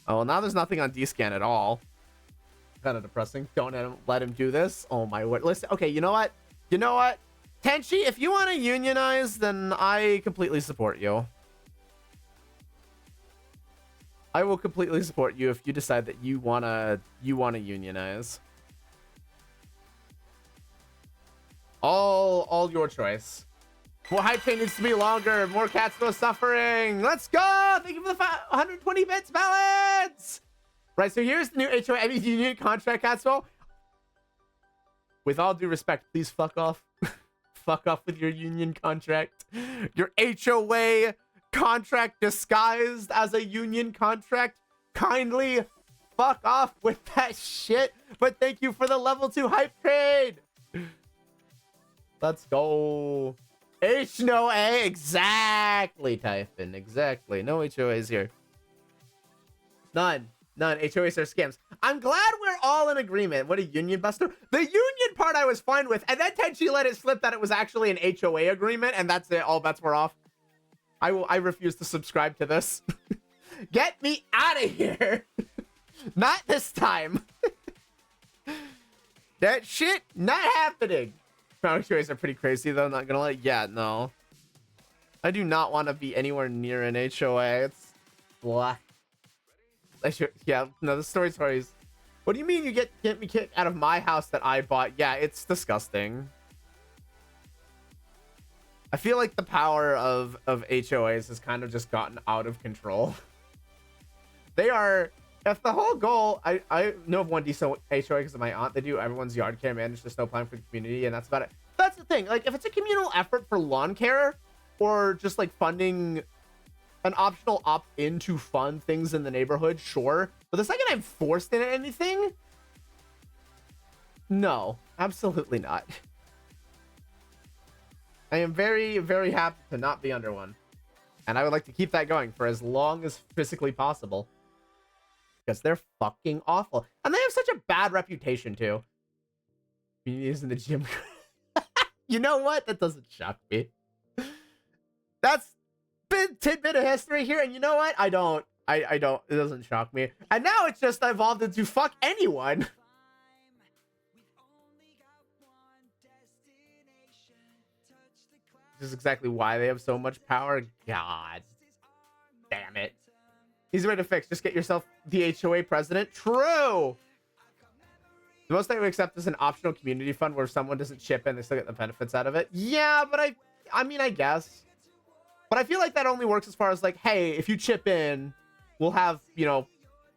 Oh, well, now there's nothing on D-Scan at all. Kind of depressing. Don't let him do this. Oh, my word. Listen, okay, you know what? You know what? Tenchi, if you want to unionize, then I completely support you. I will completely support you if you decide that you wanna unionize. All your choice. More hype train needs to be longer. More cats no suffering. Let's go! Thank you for the 120 bits balance. Right, so here's the new HOA union contract, Catswell. With all due respect, please fuck off. Fuck off with your union contract. Your HOA contract disguised as a union contract. Kindly fuck off with that shit. But thank you for the level 2 hype trade. Let's go. No A. Exactly, Typhon. Exactly. No HOAs here. None. HOAs are scams. I'm glad we're all in agreement. What a union buster. The union part I was fine with. And then Tenchi let it slip that it was actually an HOA agreement. And that's it. All bets were off. I refuse to subscribe to this. Get me out of here. Not this time. That shit not happening. HOAs are pretty crazy though. I'm not gonna lie. Yeah, no. I do not want to be anywhere near an HOA. It's blah. Yeah, no, the stories. What do you mean you get me kicked out of my house that I bought? Yeah, it's disgusting. I feel like the power of HOAs has kind of just gotten out of control. They are, if the whole goal, I know of one decent HOA because of my aunt. They do everyone's yard care, manage the snow plan for the community, and that's about it. That's the thing. Like, if it's a communal effort for lawn care or just like funding an optional opt-in to fund things in the neighborhood, sure. But the second I'm forced into anything, no, absolutely not. I am very, very happy to not be under one. And I would like to keep that going for as long as physically possible. Because they're fucking awful. And they have such a bad reputation, too. Communities in the gym. You know what? That doesn't shock me. That's been tidbit of history here, and you know what? I don't. I don't. It doesn't shock me. And now it's just evolved into fuck anyone. This is exactly why they have so much power. God damn it. Easy way to fix. Just get yourself the HOA president. True. The most I would accept is an optional community fund where if someone doesn't chip in, they still get the benefits out of it. Yeah, but I mean, I guess. But I feel like that only works as far as like, hey, if you chip in, we'll have, you know,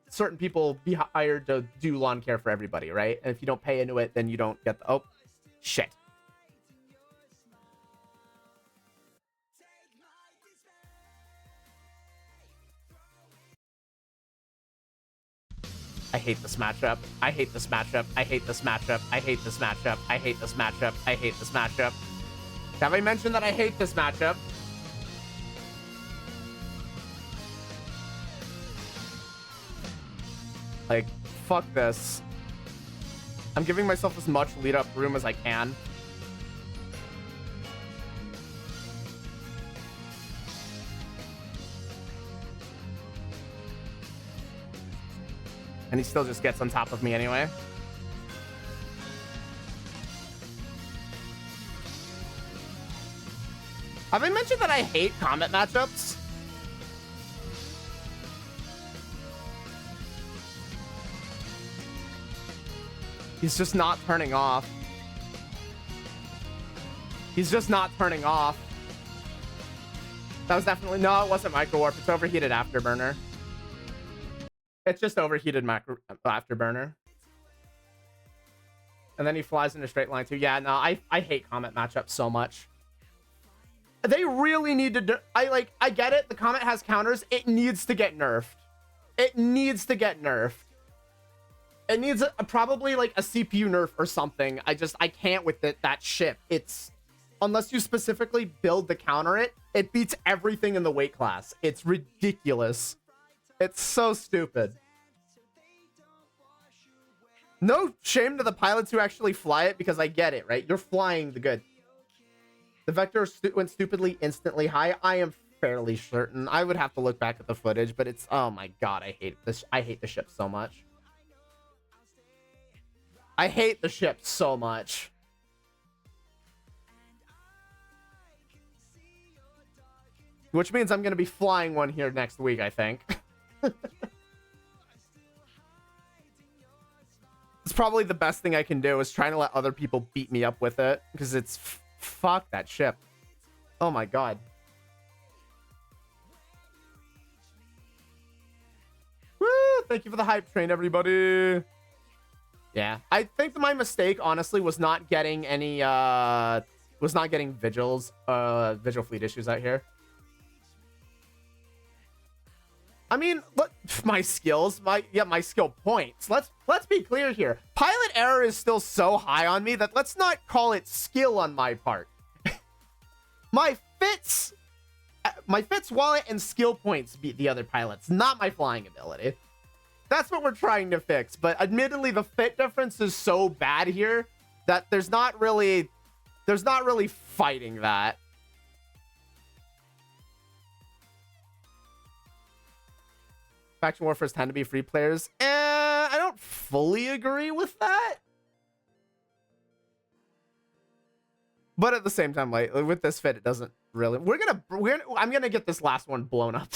certain people be hired to do lawn care for everybody, right? And if you don't pay into it, then you don't get the... Oh, shit. I hate this matchup. I hate this matchup. I hate this matchup. I hate this matchup. I hate this matchup. I hate this matchup. Have I mentioned that I hate this matchup? Like, fuck this. I'm giving myself as much lead up room as I can. And he still just gets on top of me anyway. Have I mentioned that I hate combat matchups? He's just not turning off. He's just not turning off. That was definitely... No, it wasn't Micro Warp. It's overheated Afterburner. It's just overheated Afterburner. And then he flies in a straight line too. Yeah, no, I hate Comet matchups so much. They really need to... I get it. The Comet has counters. It needs to get nerfed. It needs to get nerfed. It needs probably like a CPU nerf or something. I can't with that ship. It's... Unless you specifically build to counter it, it beats everything in the weight class. It's ridiculous. It's so stupid. No shame to the pilots who actually fly it, because I get it, right? You're flying the good. The vector went stupidly instantly high. I am fairly certain. I would have to look back at the footage, but it's... Oh my god, I hate this. I hate the ship so much. I hate the ship so much. Which means I'm going to be flying one here next week, I think. It's probably the best thing I can do is trying to let other people beat me up with it. Because it's... Fuck that ship. Oh my god. Woo! Thank you for the hype train, everybody. Yeah. I think my mistake, honestly, was not getting any... Was not getting vigils. Vigil fleet issues out here. I mean, look, my skills, my skill points. Let's be clear here. Pilot error is still so high on me that let's not call it skill on my part. my fits wallet and skill points beat the other pilots, not my flying ability. That's what we're trying to fix. But admittedly, the fit difference is so bad here that there's not really fighting that. Faction warfares tend to be free players. I don't fully agree with that. But at the same time, like with this fit, it doesn't really. I'm gonna get this last one blown up.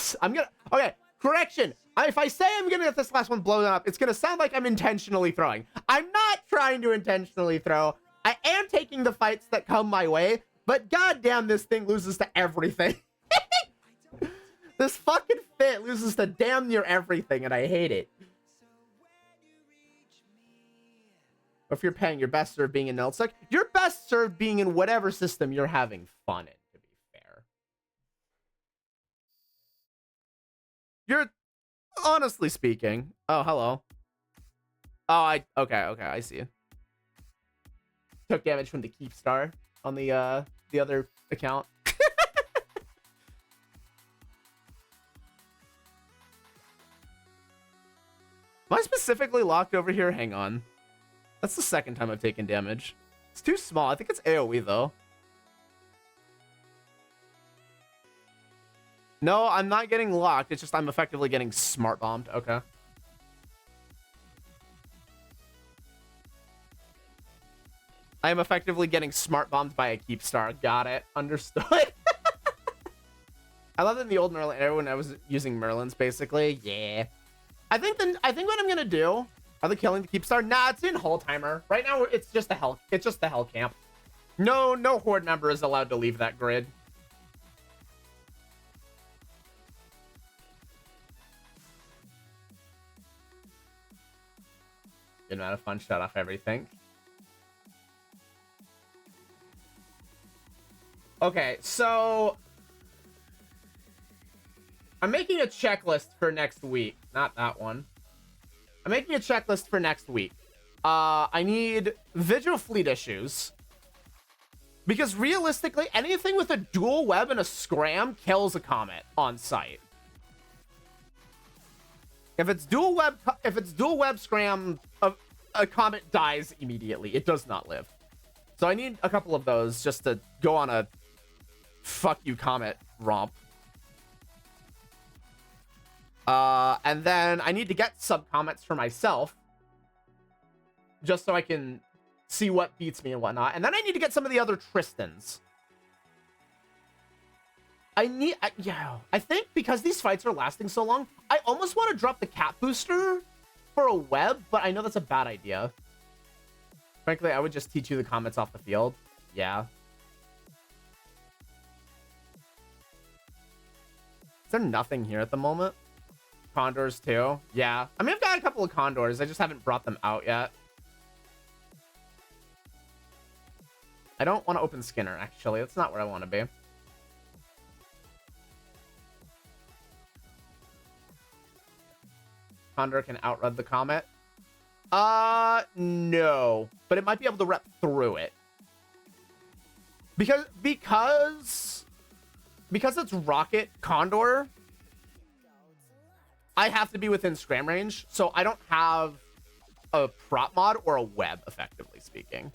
Okay, correction. If I say I'm gonna get this last one blown up, it's gonna sound like I'm intentionally throwing. I'm not trying to intentionally throw. I am taking the fights that come my way, but goddamn, this thing loses to everything. This fucking fit loses to damn near everything, and I hate it. If you're paying, your best served being in Nelsec, you're best served being in whatever system you're having fun in, to be fair. You're, honestly speaking... Oh, hello. Oh, okay, I see you. Took damage from the Keep Star on the other account. Am I specifically locked over here? Hang on. That's the second time I've taken damage. It's too small. I think it's AoE, though. No, I'm not getting locked. It's just I'm effectively getting smart bombed. Okay. I am effectively getting smart bombed by a keep star. Got it. Understood. I love that in the old Merlin era when I was using Merlins, basically. Yeah. I think what I'm gonna do. Are they killing the keep star? Nah, it's in Hull timer. Right now it's just the hell. It's just the hell camp. No Horde member is allowed to leave that grid. Good amount of fun. Shut off everything. Okay, so I'm making a checklist for next week. Not that one. I'm making a checklist for next week. I need Vigil Fleet issues. Because realistically, anything with a dual web and a scram kills a comet on site. If it's dual web scram, a comet dies immediately. It does not live. So I need a couple of those just to go on a fuck you comet romp. And then I need to get sub comets for myself, just so I can see what beats me and whatnot. And then I need to get some of the other Tristans. I think because these fights are lasting so long, I almost want to drop the cat booster for a web, but I know that's a bad idea. Frankly, I would just teach you the comets off the field. Yeah. Is there nothing here at the moment? Condors too? Yeah. I mean, I've got a couple of condors. I just haven't brought them out yet. I don't want to open Skinner, actually. That's not where I want to be. Condor can outrun the comet. No. But it might be able to rep through it. Because it's Rocket Condor, I have to be within scram range, so I don't have a prop mod or a web, effectively speaking.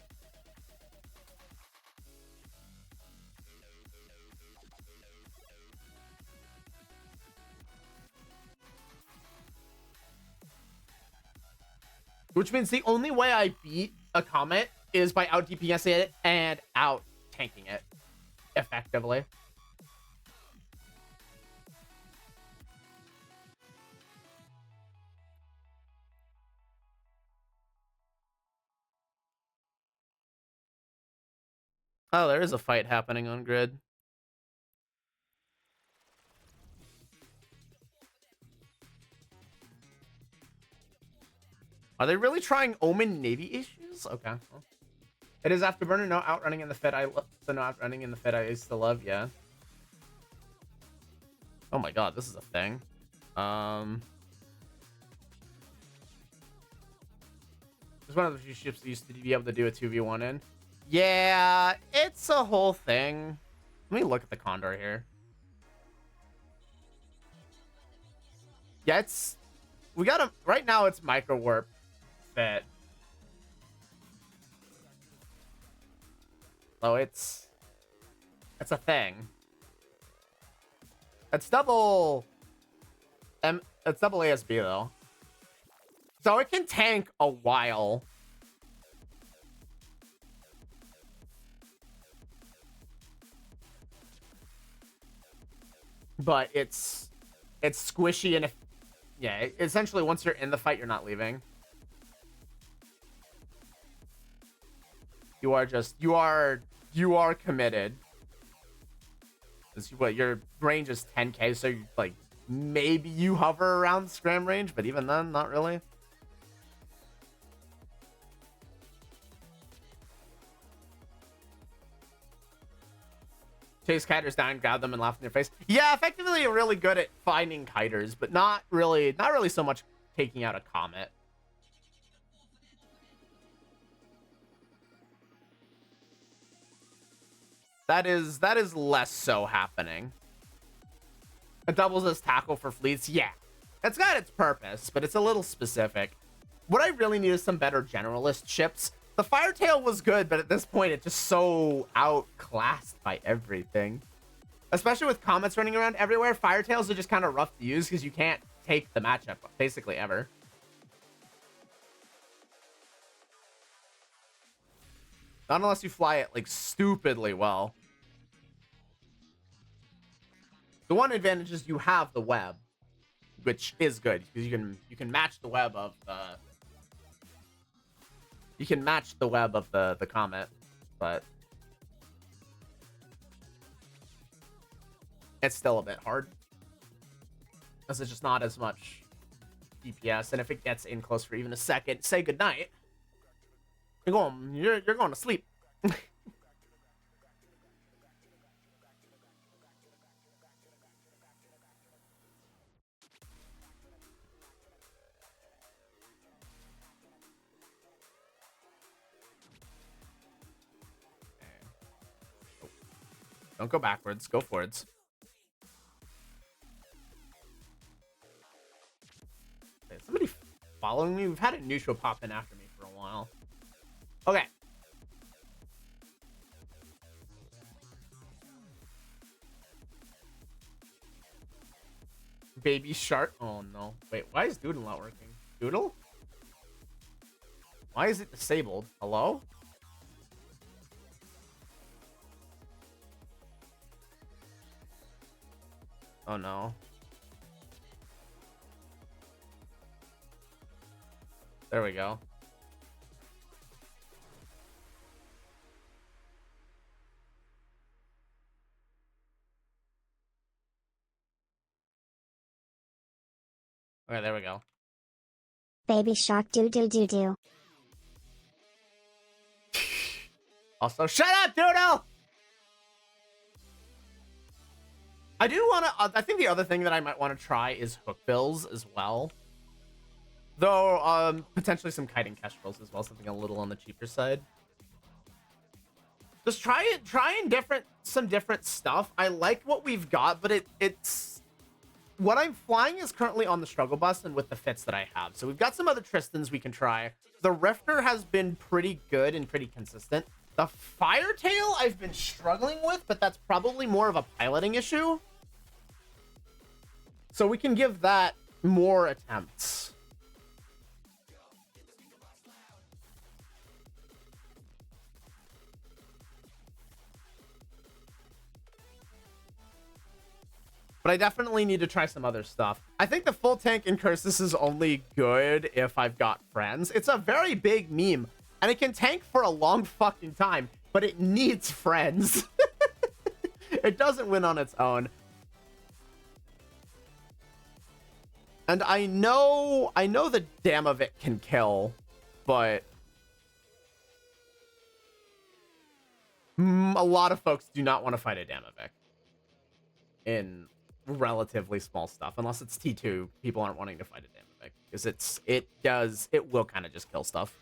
Which means the only way I beat a comet is by out DPSing it and out tanking it effectively. Oh, there is a fight happening on grid. Are they really trying Omen Navy issues? Okay. Well, it is Afterburner. No outrunning in the Fed. So no outrunning in the Fed I used to love. Yeah. Oh my god, this is a thing. It's one of the few ships that used to be able to do a 2v1 in. Yeah, it's a whole thing. Let me look at the Condor here. Yeah, we got a, right now it's micro warp fit. So it's a thing. It's double ASB though. So it can tank a while. But it's squishy, and if yeah, essentially once you're in the fight, you're not leaving. You are committed. What, your range is 10k, so you, like, maybe you hover around scram range, but even then, not really. Chase kiters down, grab them, and laugh in their face. Yeah, effectively you're really good at finding kiters, but not really so much taking out a comet. That is less so happening. It doubles as tackle for fleets. Yeah, it's got its purpose, but it's a little specific. What I really need is some better generalist ships The Firetail was good, but at this point, it's just so outclassed by everything. Especially with comets running around everywhere, Firetails are just kind of rough to use because you can't take the matchup, basically, ever. Not unless you fly it, like, stupidly well. The one advantage is you have the web, which is good because you can match the web of the the comet, but it's still a bit hard because it's just not as much DPS, and if it gets in close for even a second, say goodnight. You're going to sleep. Don't go backwards, go forwards. Okay, somebody following me? We've had a neutral pop in after me for a while. Okay. Baby shark. Oh no. Wait, why is Doodle not working? Doodle? Why is it disabled? Hello? Oh no. There we go. Okay, there we go. Baby shark doo doo doo doo. Also, shut up, Doodle! I do want to... I think the other thing that I might want to try is hookbills as well. Though, potentially some kiting kestrels as well. Something a little on the cheaper side. Just trying some different stuff. I like what we've got, but it's... What I'm flying is currently on the struggle bus and with the fits that I have. So we've got some other Tristans we can try. The Rifter has been pretty good and pretty consistent. The Firetail I've been struggling with, but that's probably more of a piloting issue. So we can give that more attempts. But I definitely need to try some other stuff. I think the full tank in Cursus is only good if I've got friends. It's a very big meme, and it can tank for a long fucking time, but it needs friends. It doesn't win on its own. And I know the damn of it can kill, but a lot of folks do not want to fight a Damavik in relatively small stuff, unless it's T2. People aren't wanting to fight a Damavik because it will kind of just kill stuff.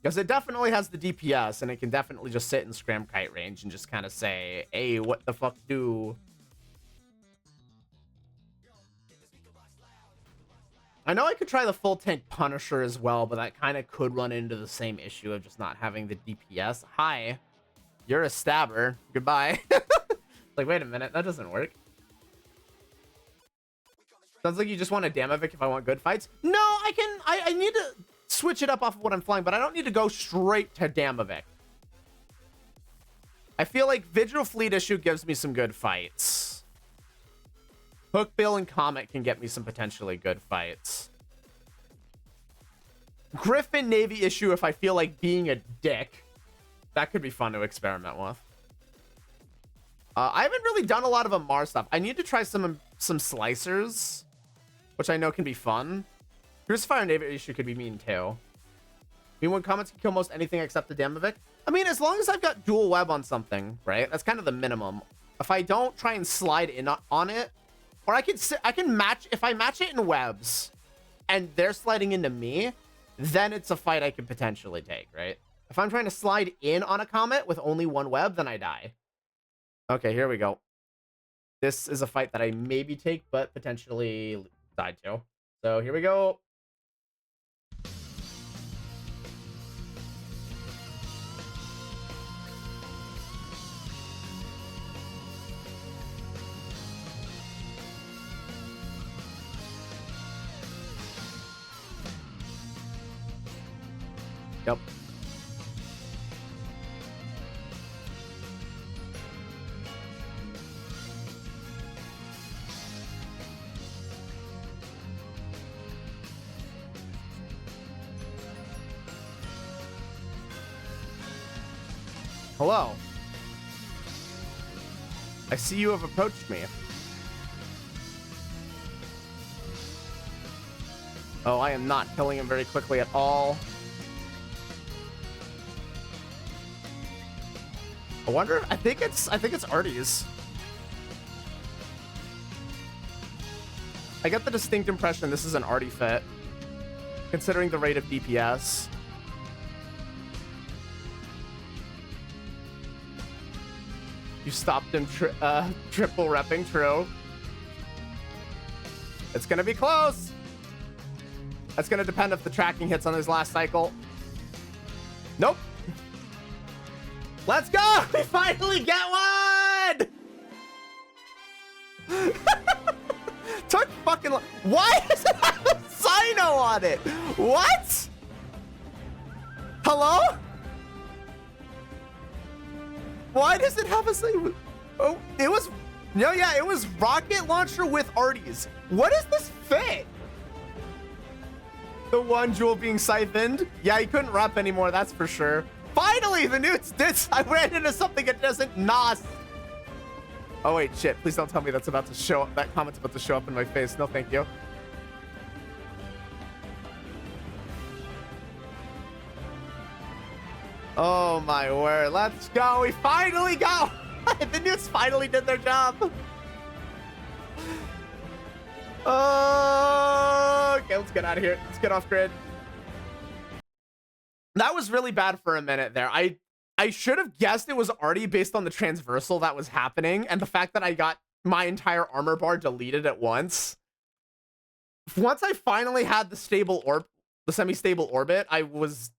Because it definitely has the DPS, and it can definitely just sit in scram kite range and just kind of say, hey, what the fuck do? I know I could try the full tank Punisher as well, but that kind of could run into the same issue of just not having the DPS. Hi, you're a stabber. Goodbye. Like, wait a minute, that doesn't work. Sounds like you just want a Damavik if I want good fights. No, I need to switch it up off of what I'm flying, but I don't need to go straight to Damavik. I feel like Vigil Fleet Issue gives me some good fights. Hookbill and Comet can get me some potentially good fights. Griffin Navy Issue, if I feel like being a dick, that could be fun to experiment with. I haven't really done a lot of Amar stuff. I need to try some slicers, which I know can be fun. Crucifier Navy Issue could be mean too. I mean, when Comets can kill most anything except the Damavik. I mean, as long as I've got dual web on something, right? That's kind of the minimum. If I don't try and slide in on it, or I can match, if I match it in webs and they're sliding into me, then it's a fight I could potentially take, right? If I'm trying to slide in on a Comet with only one web, then I die. Okay, here we go. This is a fight that I maybe take, but potentially die to. So here we go. Yep. Hello. I see you have approached me. Oh, I am not killing him very quickly at all. I wonder, I think it's Artie's. I get the distinct impression this is an Artie fit, considering the rate of DPS. You stopped him triple repping, true. It's gonna be close. That's gonna depend if the tracking hits on his last cycle. Nope. Let's go! We finally get one! Took fucking long. Why does it have a Sino on it? What? Hello? Why does it have a Sino? Oh, it was... No, yeah, it was rocket launcher with Artie's. What is this fit? The one jewel being siphoned? Yeah, he couldn't rep anymore, that's for sure. Finally, the newts did. I ran into something that doesn't nos. Oh wait, shit! Please don't tell me that's about to show up. That comment's about to show up in my face. No, thank you. Oh my word! Let's go. We finally go. The newts finally did their job. Okay, let's get out of here. Let's get off grid. That was really bad for a minute there. I should have guessed it was Artie based on the transversal that was happening and the fact that I got my entire armor bar deleted at once. Once I finally had the stable orb, the semi-stable orbit, I was,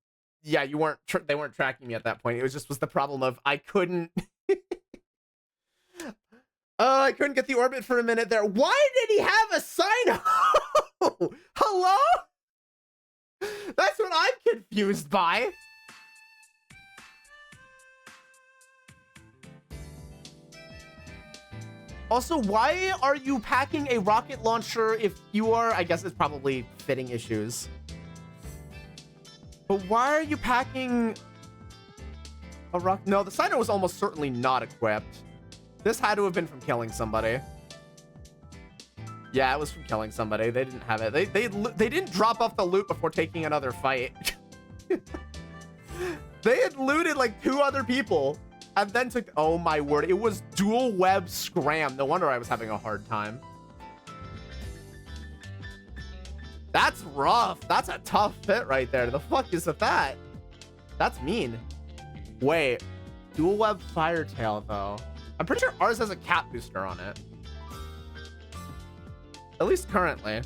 yeah, they weren't tracking me at that point. It was the problem of I couldn't, I couldn't get the orbit for a minute there. Why did he have a sign? Hello? That's what I'm confused by. Also, why are you packing a rocket launcher if you are... I guess it's probably fitting issues. But why are you packing a rock... No, the Sino was almost certainly not equipped. This had to have been from killing somebody. Yeah, it was from killing somebody. They didn't have it. They didn't drop off the loot before taking another fight. They had looted like 2 other people and then took... Oh my word. It was dual web scram. No wonder I was having a hard time. That's rough. That's a tough fit right there. The fuck is that? That's mean. Wait. Dual web firetail though. I'm pretty sure ours has a cap booster on it. At least currently.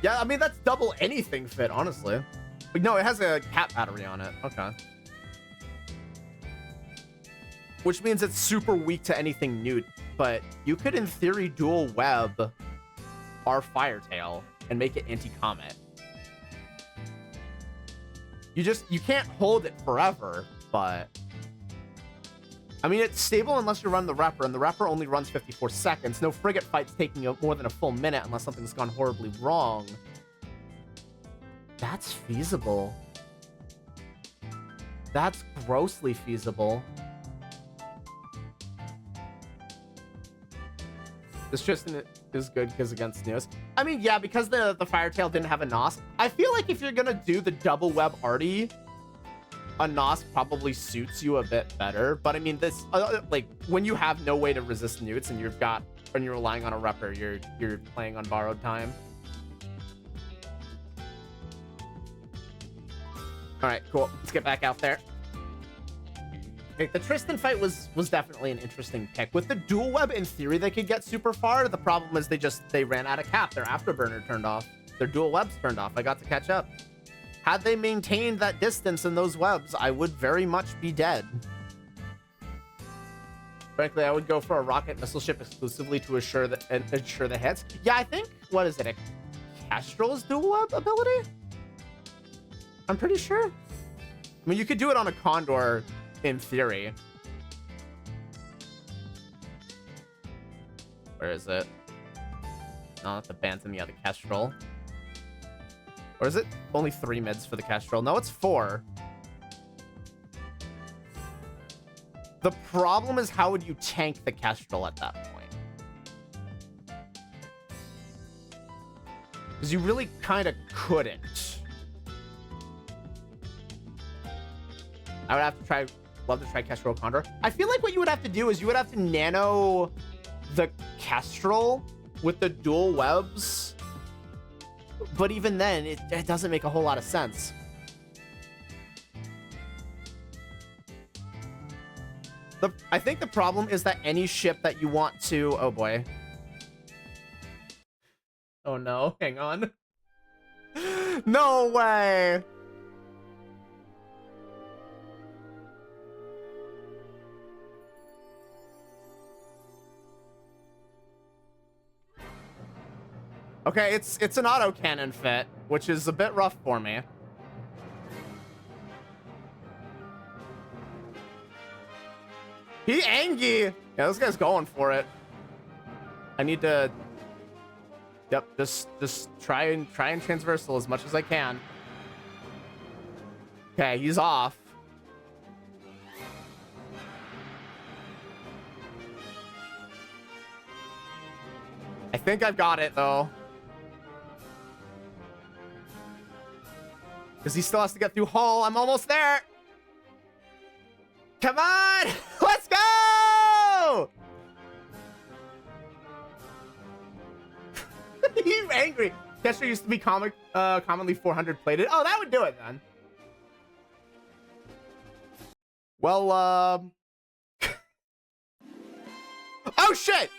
Yeah, I mean, that's double anything fit, honestly. Like, no, it has a cap battery on it. Okay. Which means it's super weak to anything new. But you could, in theory, dual web our firetail and make it anti-comet. You can't hold it forever, but... I mean, it's stable unless you run the Repper, and the Repper only runs 54 seconds. No frigate fight's taking more than a full minute unless something's gone horribly wrong. That's feasible. That's grossly feasible. This Tristan is good because against Neos. I mean, yeah, because the Firetail didn't have a NOS. I feel like if you're gonna do the double web Artie, a NOS probably suits you a bit better. But I mean, this like when you have no way to resist newts and you're relying on a Repper, you're playing on borrowed time. All right, cool. Let's get back out there. Okay, the Tristan fight was definitely an interesting pick. With the dual web, in theory, they could get super far. The problem is they ran out of cap. Their afterburner turned off. Their dual webs turned off. I got to catch up. Had they maintained that distance in those webs, I would very much be dead. Frankly, I would go for a rocket missile ship exclusively to ensure the hits. Yeah, I think, what is it? A Kestrel's dual web ability? I'm pretty sure. I mean, you could do it on a Condor in theory. Where is it? No, not the Bantam. Yeah, the Kestrel. Or is it only 3 mids for the Kestrel? No, it's 4. The problem is, how would you tank the Kestrel at that point? Because you really kind of couldn't. I would have to try... Love to try Kestrel Condor. I feel like what you would have to do is you would have to nano the Kestrel with the dual webs. But even then, it doesn't make a whole lot of sense. I think the problem is that any ship that you want to... Oh, boy. Oh, no. Hang on. No way. Okay, it's an autocannon fit, which is a bit rough for me. He Angie! Yeah, this guy's going for it. I need to... Yep, just try and transversal as much as I can. Okay, he's off. I think I've got it, though. Because he still has to get through Hull. I'm almost there. Come on! Let's go! He's angry. Kesher used to be commonly 400 plated. Oh, that would do it, then. Well, oh, shit!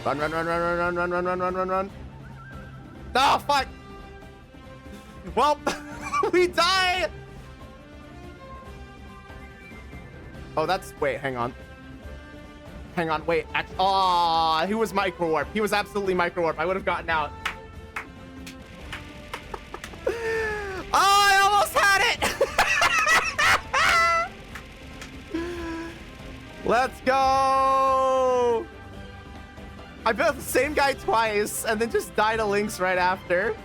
Run, run, run, run, run, run, run, run, run, run, run, run. Oh, fuck. Well, we die. Oh, that's... Wait, hang on. Hang on, wait. Aw, he was micro warp. He was absolutely micro warp. I would have gotten out. Oh, I almost had it. Let's go. I built the same guy twice and then just died to Lynx right after.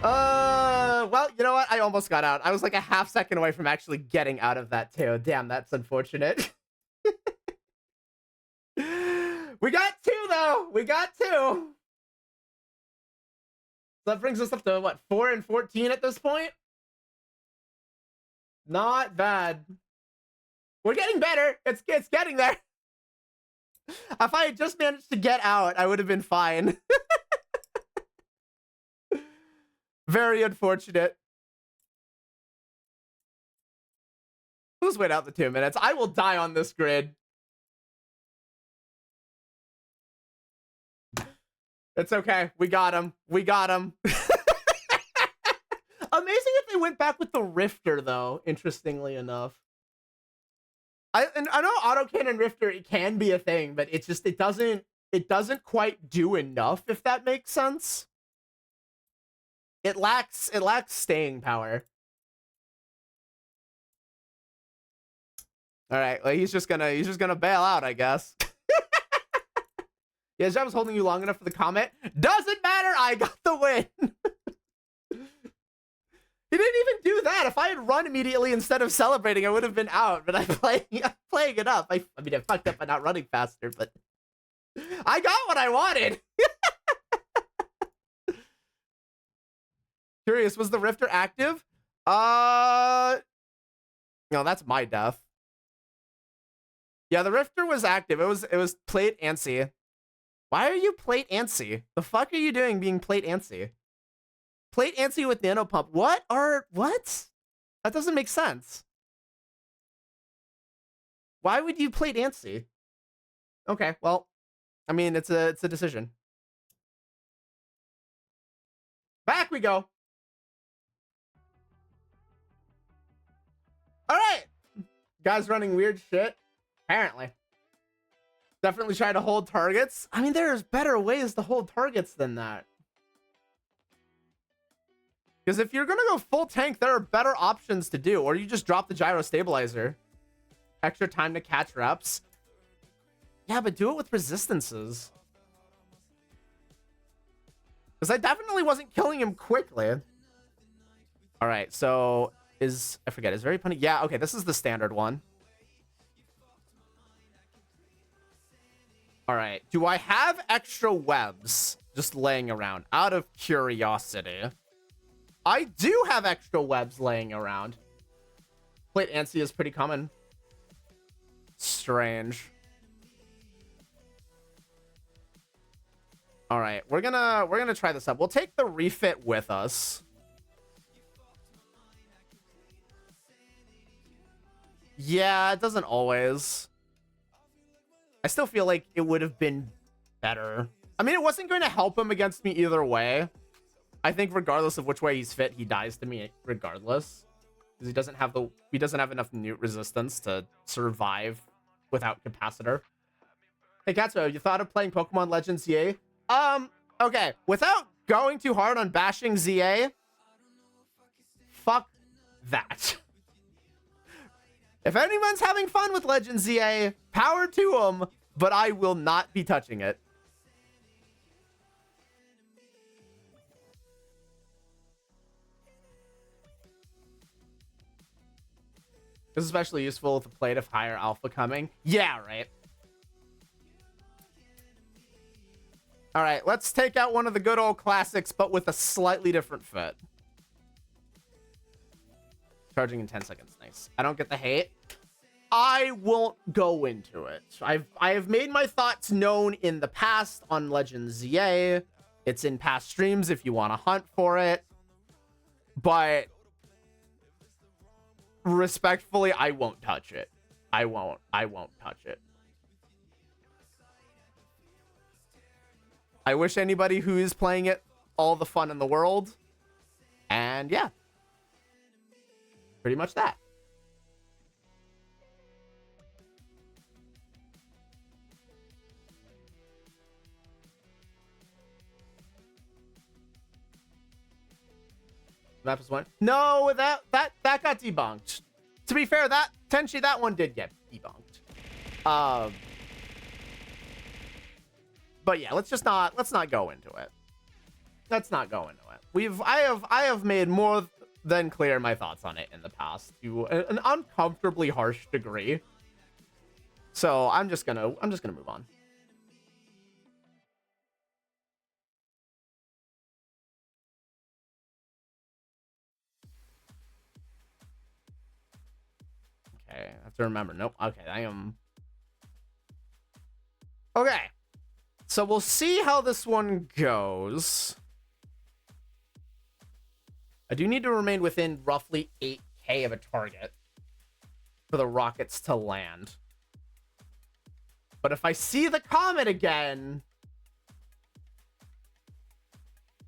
Well, you know what? I almost got out. I was like a half second away from actually getting out of that too. Damn, that's unfortunate. We got 2 though. We got 2. So that brings us up to what, 4 and 14 at this point? Not bad. We're getting better. It's getting there. If I had just managed to get out, I would have been fine. Very unfortunate. Let's wait out the 2 minutes. I will die on this grid. It's okay. We got him. We got him. Amazing if they went back with the Rifter, though, interestingly enough. I know autocannon Rifter, it can be a thing, but it's just, it doesn't quite do enough, if that makes sense. It lacks staying power. All right, well, he's just gonna bail out, I guess. Yeah, his job was holding you long enough for the comment. Doesn't matter, I got the win. He didn't even do that. If I had run immediately instead of celebrating, I would have been out. But I'm playing it up. I mean, I fucked up by not running faster, but I got what I wanted. Curious, was the Rifter active? No, that's my death. Yeah, the Rifter was active. It was played antsy. Why are you plate antsy? The fuck are you doing being plate antsy? Plate antsy with nano pump. What? That doesn't make sense. Why would you plate antsy? Okay, well, I mean, it's a decision. Back we go. All right. Guys running weird shit. Apparently. Definitely try to hold targets. I mean, there's better ways to hold targets than that. Because if you're going to go full tank, there are better options to do. Or you just drop the gyro stabilizer. Extra time to catch reps. Yeah, but do it with resistances. Because I definitely wasn't killing him quickly. All right, so I forget, is very punny? Yeah, okay, this is the standard one. All right, do I have extra webs just laying around? Out of curiosity. I do have extra webs laying around. Plate antsy is pretty common. Strange. All right, we're gonna try this up. We'll take the refit with us. Yeah, it doesn't always. I still feel like it would have been better. I mean, it wasn't going to help him against me either way. I think regardless of which way he's fit, he dies to me regardless. Because he doesn't have enough newt resistance to survive without capacitor. Hey Katsuo, you thought of playing Pokemon Legends ZA? Okay. Without going too hard on bashing ZA, fuck that. If anyone's having fun with Legends ZA, power to them, but I will not be touching it. This is especially useful with a plate of higher alpha coming. Yeah, right. All right, let's take out one of the good old classics, but with a slightly different fit. Charging in 10 seconds. Nice. I don't get the hate. I won't go into it. I have made my thoughts known in the past on Legends ZA. It's in past streams if you want to hunt for it. But respectfully, I won't touch it. I won't touch it. I wish anybody who is playing it all the fun in the world. And yeah. Pretty much that. Map is one. No, that got debunked. To be fair, that Tenchi, that one did get debunked. But yeah, let's not go into it. Let's not go into it. I have made more than clear my thoughts on it in the past to an uncomfortably harsh degree. So I'm just gonna move on. Okay, I have to remember. Nope. Okay, I am. Okay. So we'll see how this one goes. I do need to remain within roughly 8k of a target for the rockets to land. But if I see the comet again,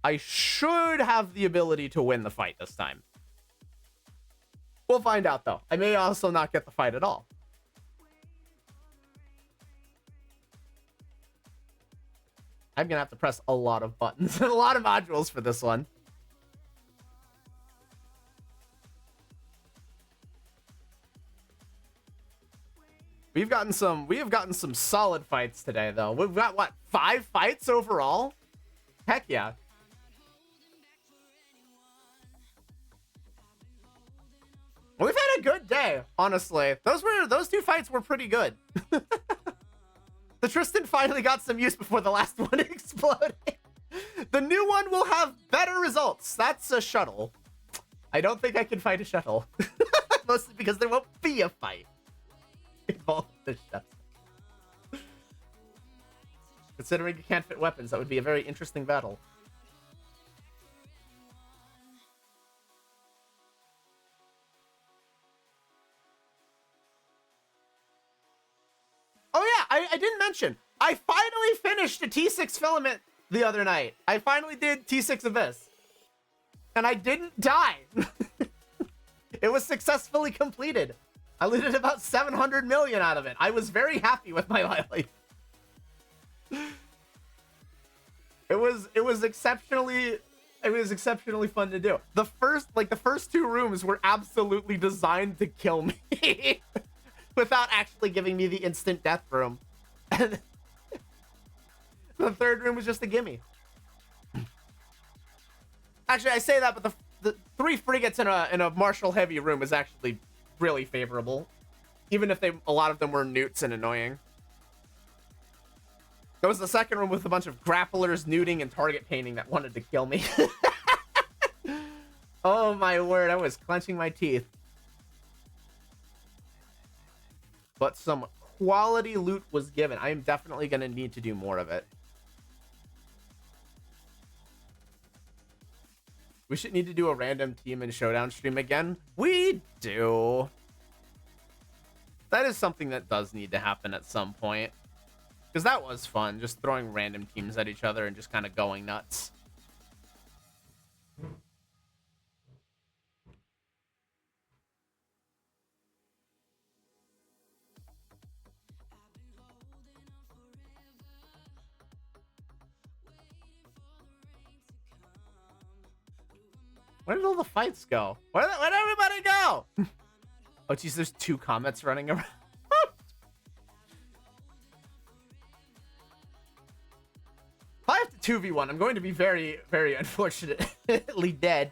I should have the ability to win the fight this time. We'll find out, though. I may also not get the fight at all. I'm gonna have to press a lot of buttons and a lot of modules for this one. We have gotten some solid fights today, though. We've got, what, 5 fights overall? Heck yeah. We've had a good day, honestly. Those 2 fights were pretty good. The Tristan finally got some use before the last one exploded. The new one will have better results. That's a shuttle. I don't think I can fight a shuttle. Mostly because there won't be a fight involved with the shuttle. Considering you can't fit weapons, that would be a very interesting battle. Oh yeah, I didn't mention. I finally finished a T6 filament the other night. I finally did T6 Abyss. And I didn't die. It was successfully completed. I looted about 700 million out of it. I was very happy with my life. It was exceptionally fun to do. The first two rooms were absolutely designed to kill me without actually giving me the instant death room. And the third room was just a gimme. Actually, I say that, but the 3 frigates in a Marshall heavy room is actually really favorable, even if a lot of them were newts and annoying. There was the second room with a bunch of grapplers, newting, and target painting that wanted to kill me. Oh my word, I was clenching my teeth. But some quality loot was given. I am definitely going to need to do more of it. We should need to do a random team and showdown stream again. We do. That is something that does need to happen at some point. Because that was fun, just throwing random teams at each other and just kind of going nuts. Where did all the fights go? Where'd everybody go? Oh, geez, there's 2 comets running around. If I have to 2v1, I'm going to be very, very unfortunately dead.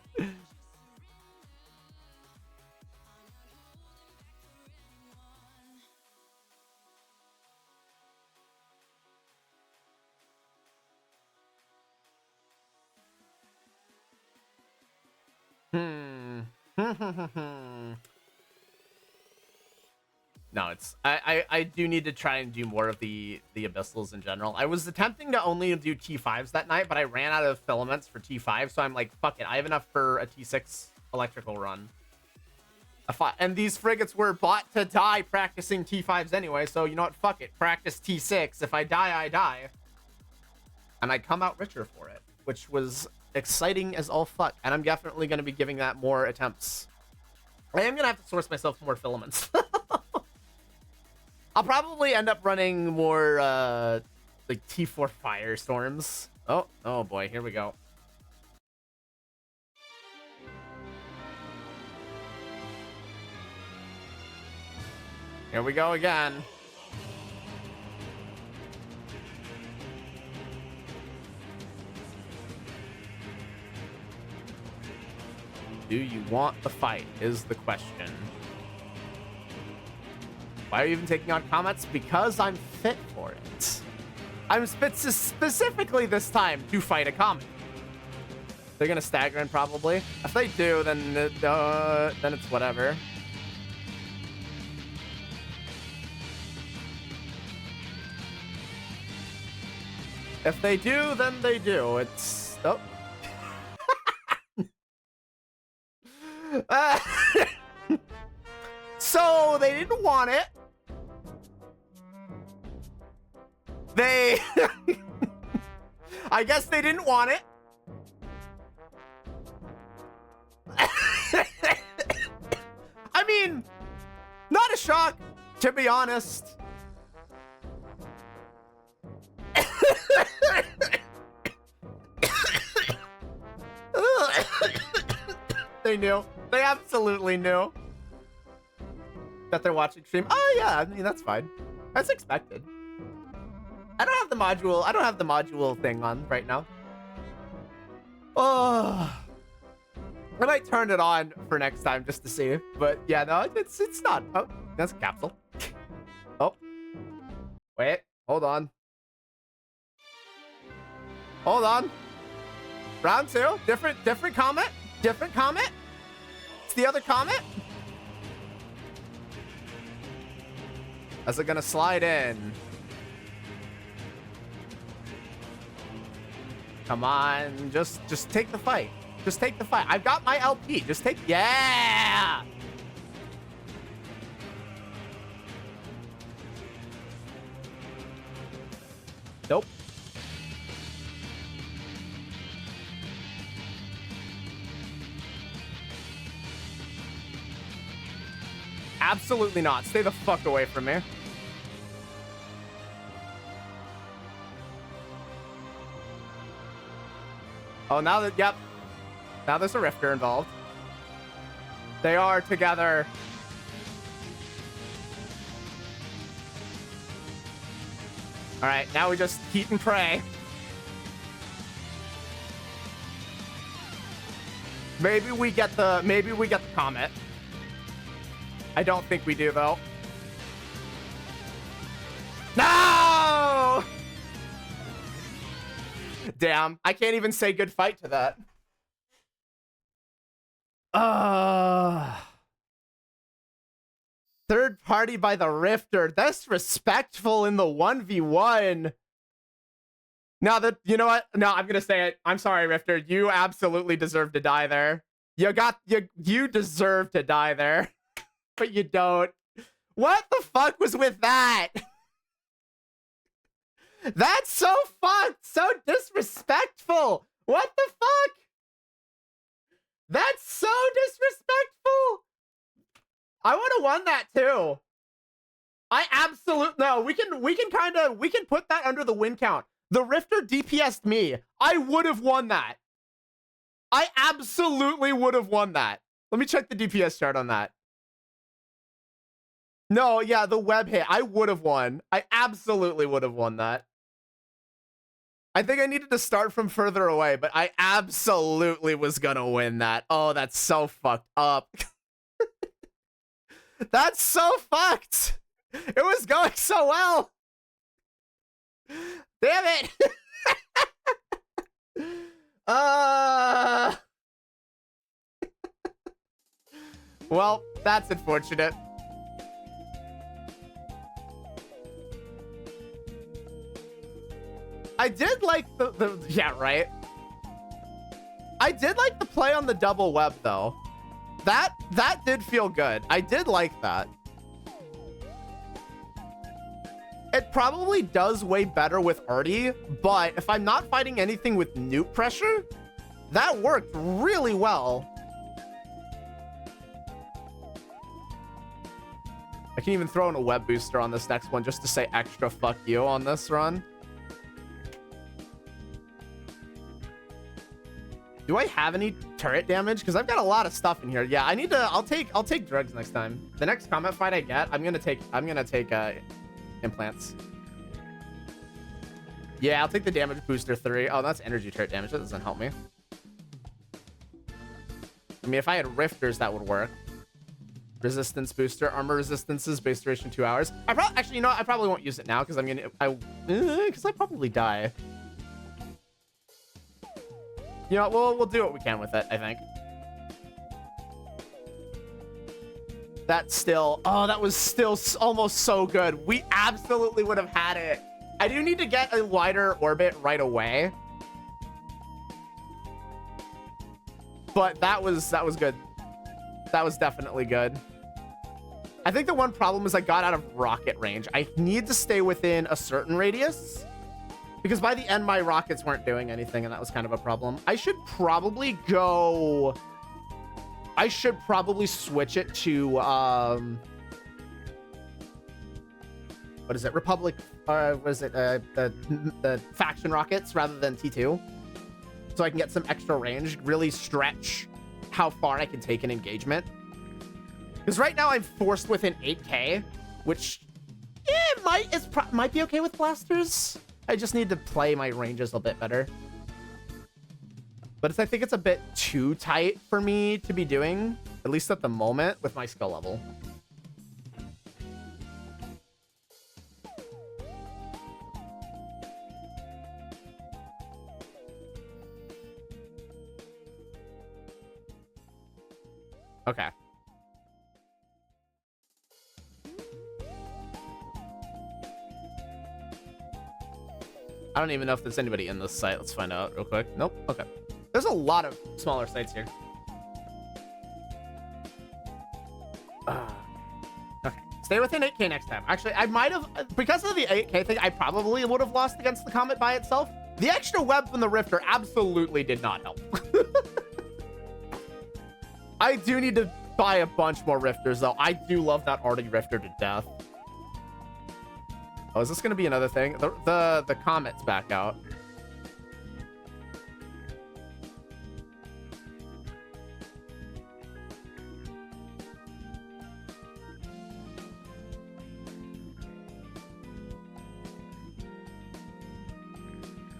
No, it's I do need to try and do more of the abyssals in general. I was attempting to only do T5s that night, but I ran out of filaments for T5, so I'm like, fuck it, I have enough for a T6 electrical run. And these frigates were bought to die practicing T5s anyway, so you know what, fuck it, practice T6. If I die, I die. And I come out richer for it, which was exciting as all fuck, and I'm definitely going to be giving that more attempts. I am going to have to source myself more filaments. I'll probably end up running more like T4 firestorms. Oh boy, here we go. Here we go again. Do you want the fight is the question. Why are you even taking on comets? Because I'm fit for it. I'm fit specifically this time to fight a comet. They're gonna stagger in probably. If they do, then it's whatever. If they do, then they do. It's so they didn't want it. I guess they didn't want it. I mean, not a shock, to be honest. They knew. They absolutely knew that they're watching stream. Oh yeah, I mean that's fine. That's expected. I don't have the module thing on right now. Oh, I might turn it on for next time just to see. But yeah, no, it's not. Oh, that's a capsule. Oh, wait, hold on. Hold on. Round 2, different comet. Different comet? It's the other comet? Is it gonna slide in? Come on, just take the fight. Just take the fight. I've got my LP. Just take, yeah! Nope. Absolutely not. Stay the fuck away from me. Oh, now that, yep. Now there's a Rifter involved. They are together. All right, now we just heat and pray. Maybe we get the comet. I don't think we do though. No! Damn, I can't even say good fight to that. Third party by the Rifter. Disrespectful in the 1v1. Now that, you know what? No, I'm gonna say it. I'm sorry, Rifter. You absolutely deserve to die there. You deserve to die there. But you don't. What the fuck was with that? That's so fucked. So disrespectful. What the fuck? That's so disrespectful. I would have won that too. I absolutely no. We can put that under the win count. The Rifter DPS'd me. I would have won that. I absolutely would have won that. Let me check the DPS chart on that. No, yeah, the web hit. I would have won. I absolutely would have won that. I think I needed to start from further away, but I absolutely was gonna win that. Oh, that's so fucked up. That's so fucked. It was going so well. Damn it. Well, that's unfortunate. I did like the yeah, right. I did like the play on the double web though. That did feel good. I did like that. It probably does way better with Artie, but if I'm not fighting anything with nuke pressure, that worked really well. I can even throw in a web booster on this next one just to say extra fuck you on this run. Do I have any turret damage? Because I've got a lot of stuff in here. Yeah, I need to. I'll take drugs next time. The next combat fight I get, I'm gonna take implants. Yeah, I'll take the damage booster 3. Oh, that's energy turret damage. That doesn't help me. I mean, if I had Rifters, that would work. Resistance booster, armor resistances, base duration 2 hours. Actually, you know what? I probably won't use it now because because I probably die. You know, we'll do what we can with it, I think. That was still almost so good. We absolutely would have had it. I do need to get a wider orbit right away. But that was good. That was definitely good. I think the one problem is I got out of rocket range. I need to stay within a certain radius. Because by the end, my rockets weren't doing anything, and that was kind of a problem. I should probably switch it to, what is it? Republic, what is it? The faction rockets rather than T2. So I can get some extra range, really stretch how far I can take an engagement. Because right now I'm forced within 8K, which might be okay with blasters. I just need to play my ranges a bit better. But I think it's a bit too tight for me to be doing, at least at the moment, with my skill level. Okay. I don't even know if there's anybody in this site. Let's find out real quick. Nope. Okay. There's a lot of smaller sites here. Okay. Stay within 8K next time. Actually, I might have, because of the 8K thing, I probably would have lost against the Comet by itself. The extra web from the Rifter absolutely did not help. I do need to buy a bunch more Rifters, though. I do love that Horde Rifter to death. Oh, is this going to be another thing? The Comet's back out.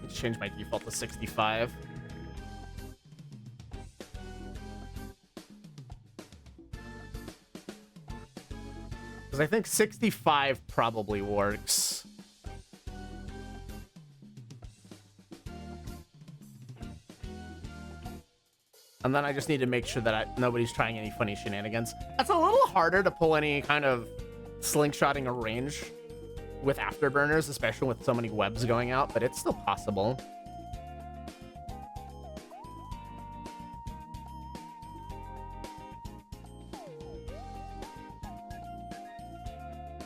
Let's change my default to 65. Because I think 65 probably works. And then I just need to make sure that nobody's trying any funny shenanigans. That's a little harder to pull any kind of slingshotting a range with afterburners, especially with so many webs going out, but it's still possible.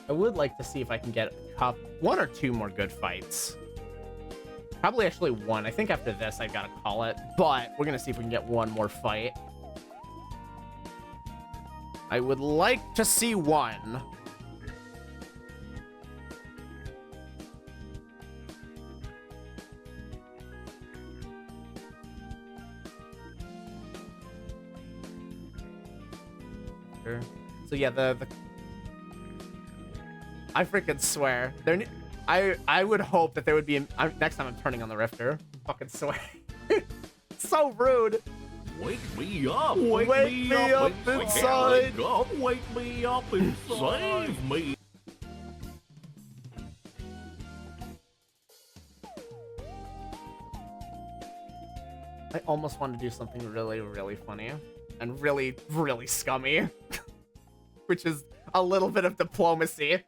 I would like to see if I can get one or two more good fights. Probably actually one. I think after this, I've got to call it. But we're going to see if we can get one more fight. I would like to see one. So yeah, I freaking swear. I would hope that there would be... next time I'm turning on the Rifter. Fucking swear. So rude. Wake me up. Wake me up inside. Wake me up and save me. I almost want to do something really, really funny. And really, really scummy. Which is a little bit of diplomacy.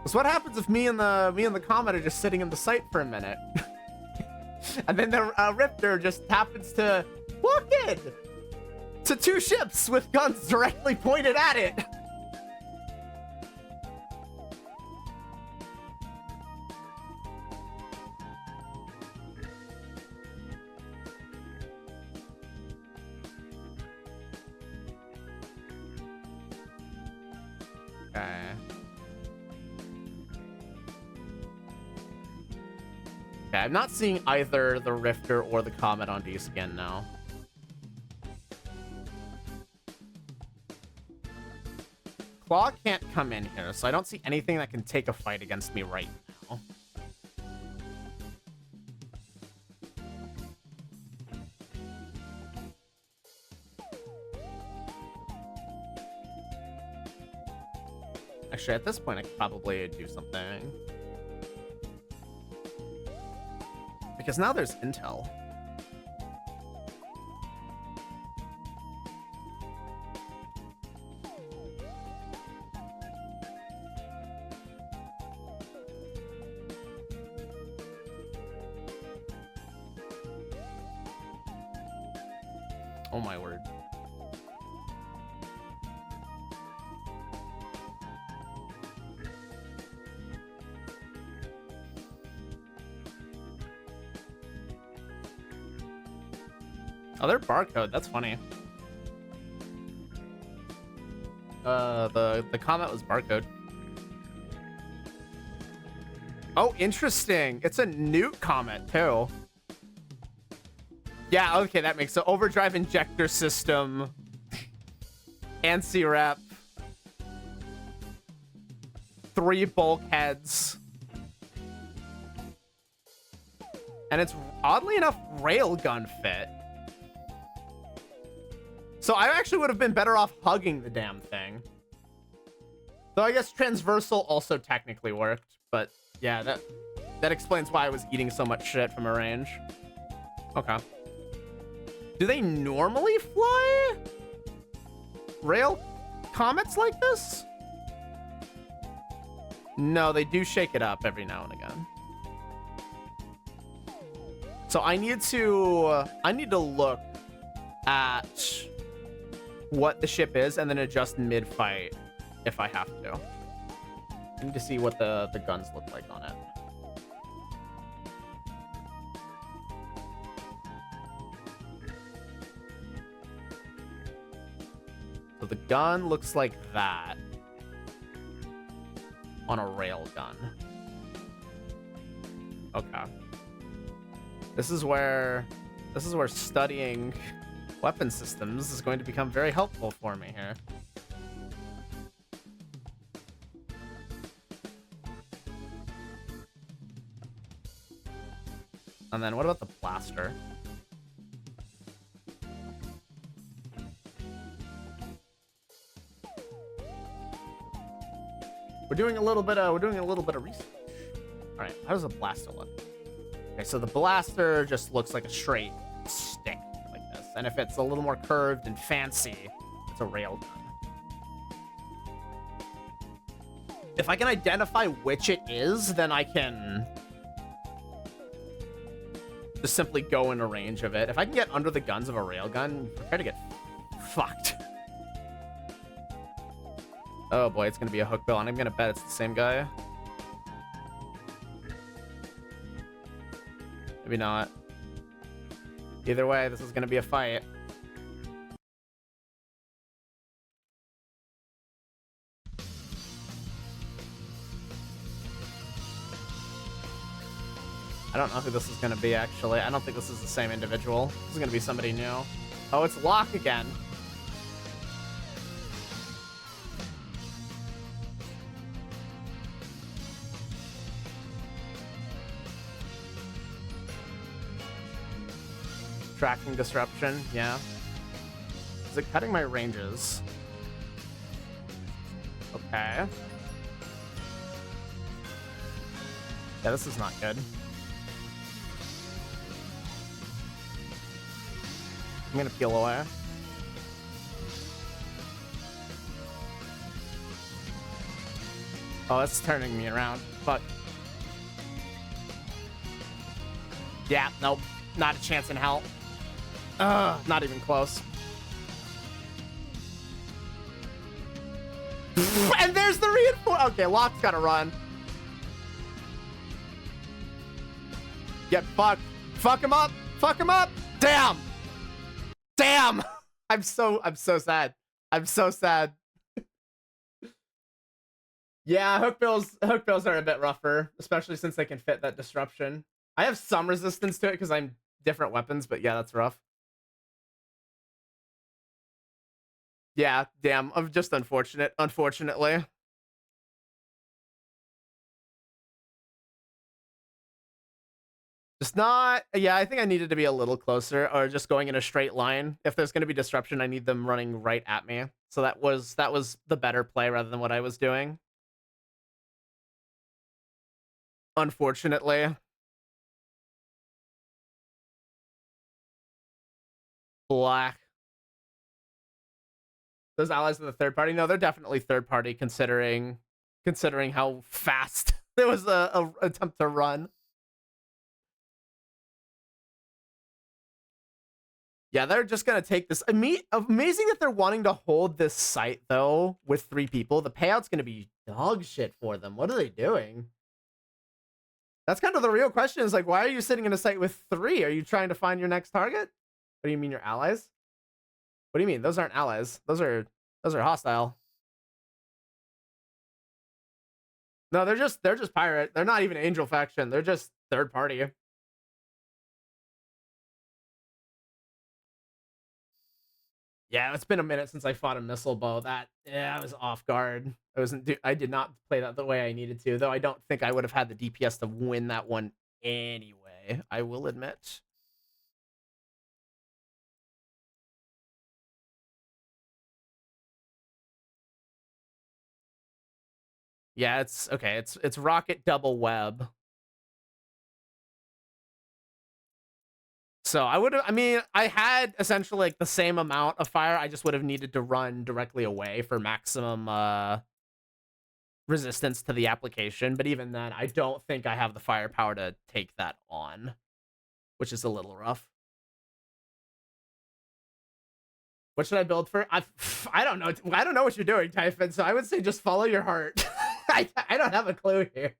So what happens if me and the Comet are just sitting in the site for a minute? And then the Rifter just happens to walk in to two ships with guns directly pointed at it. Okay. Okay, I'm not seeing either the Rifter or the Comet on D-Skin now. Claw can't come in here, so I don't see anything that can take a fight against me right now. Actually, at this point, I could probably do something. Because now there's intel. Oh my word. Oh, they're barcode. That's funny. The Comet was barcode. Oh, interesting. It's a Newt Comet too. Yeah, okay, that makes so overdrive injector system. Anti-rep. 3 bulkheads. And it's oddly enough railgun fit. So I actually would have been better off hugging the damn thing. Though I guess transversal also technically worked, but yeah, that explains why I was eating so much shit from a range. Okay. Do they normally fly rail comets like this? No, they do shake it up every now and again. So I need to look at what the ship is and then adjust mid-fight if I have to. I need to see what the guns look like on it. So the gun looks like that on a rail gun. Okay. This is where studying weapon systems is going to become very helpful for me here. And then what about the blaster? We're doing a little bit of research. All right, how does the blaster look? Okay, so the blaster just looks like a straight stick like this. And if it's a little more curved and fancy, it's a rail gun. If I can identify which it is, then I can just simply go into range of it. If I can get under the guns of a railgun, prepare to get fucked. Oh boy, it's gonna be a hook bill, and I'm gonna bet it's the same guy. Maybe not. Either way, this is gonna be a fight. I don't know who this is gonna be, actually. I don't think this is the same individual. This is gonna be somebody new. Oh, it's Locke again. Tracking disruption, yeah. Is it cutting my ranges? Okay. Yeah, this is not good. I'm gonna peel away. Oh, it's turning me around. Fuck. Yeah, nope. Not a chance in hell. Not even close. And there's the reinforce. Okay, Locke's gotta run. Get fucked. Fuck him up. Fuck him up. Damn. Damn. I'm so sad. I'm so sad. Yeah, hook bills are a bit rougher, especially since they can fit that disruption. I have some resistance to it because I'm different weapons, but yeah, that's rough. Yeah, damn. I'm just unfortunate, unfortunately. Just not... Yeah, I think I needed to be a little closer, or just going in a straight line. If there's going to be disruption, I need them running right at me. So that was the better play rather than what I was doing. Unfortunately. Black. Those allies are the third party? No, they're definitely third party considering how fast there was a attempt to run. Yeah, they're just gonna take this. Amazing that they're wanting to hold this site though with 3 people. The payout's gonna be dog shit for them. What are they doing? That's kind of the real question. Is like, why are you sitting in a site with 3? Are you trying to find your next target? What do you mean, your allies? What do you mean? Those aren't allies. Those are hostile. No, they're just pirate. They're not even angel faction. They're just third party. Yeah, it's been a minute since I fought a missile bow. I was off guard. I did not play that the way I needed to, though I don't think I would have had the DPS to win that one anyway, I will admit. Yeah, it's okay. It's rocket double web. So I mean, I had essentially like the same amount of fire. I just would have needed to run directly away for maximum resistance to the application. But even then, I don't think I have the firepower to take that on, which is a little rough. What should I build for? I don't know. I don't know what you're doing, Typhon. So I would say just follow your heart. I don't have a clue here.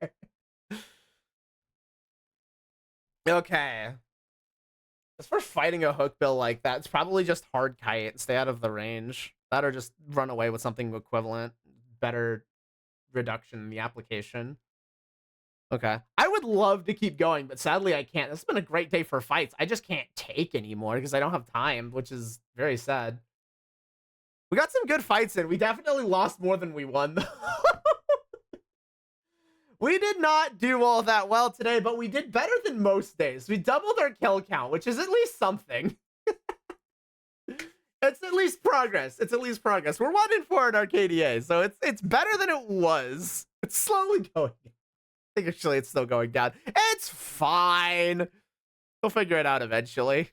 Okay. As for fighting a hook bill like that, it's probably just hard kite and stay out of the range. That or just run away with something equivalent. Better reduction in the application. Okay. I would love to keep going, but sadly I can't. This has been a great day for fights. I just can't take anymore because I don't have time, which is very sad. We got some good fights in. We definitely lost more than we won, though. We did not do all that well today, but we did better than most days. We doubled our kill count, which is at least something. It's at least progress. It's at least progress. We're 1-4 in our KDA, so it's better than it was. It's slowly going. I think actually it's still going down. It's fine. We'll figure it out eventually.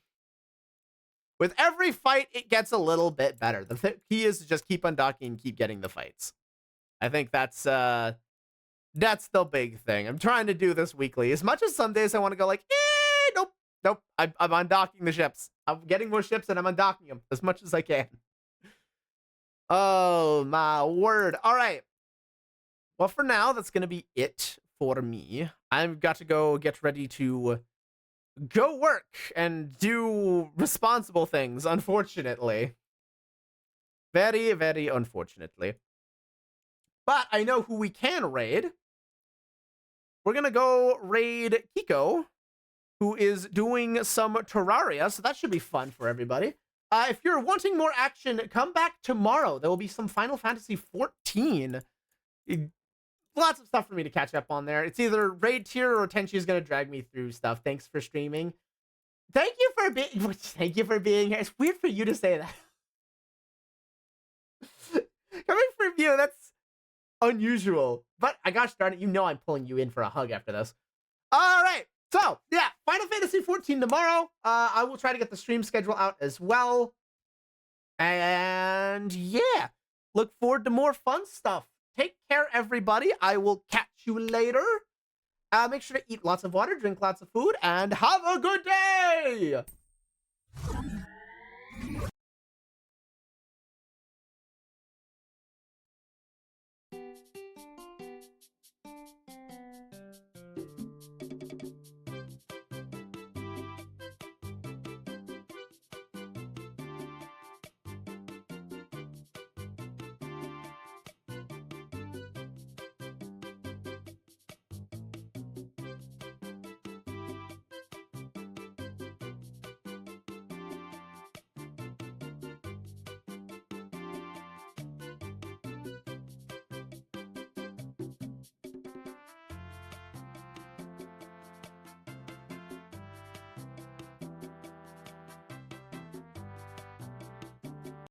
With every fight, it gets a little bit better. The key is to just keep undocking and keep getting the fights. I think that's the big thing. I'm trying to do this weekly. As much as some days I want to go like, nope. I'm undocking the ships. I'm getting more ships and I'm undocking them as much as I can. Oh, my word. All right. Well, for now, that's going to be it for me. I've got to go get ready to go work and do responsible things, unfortunately. Very, very unfortunately. But I know who we can raid. We're going to go raid Kiko, who is doing some Terraria, so that should be fun for everybody. If you're wanting more action, come back tomorrow. There will be some Final Fantasy 14. Lots of stuff for me to catch up on there. It's either raid tier or Tenchi is going to drag me through stuff. Thanks for streaming. Thank you for being here. It's weird for you to say that. Coming from you, that's unusual. But gosh darn it, you know I'm pulling you in for a hug after this. All right. So, yeah, Final Fantasy 14 tomorrow. I will try to get the stream schedule out as well. And yeah, look forward to more fun stuff. Take care, everybody. I will catch you later. Make sure to eat lots of water, drink lots of food, and have a good day!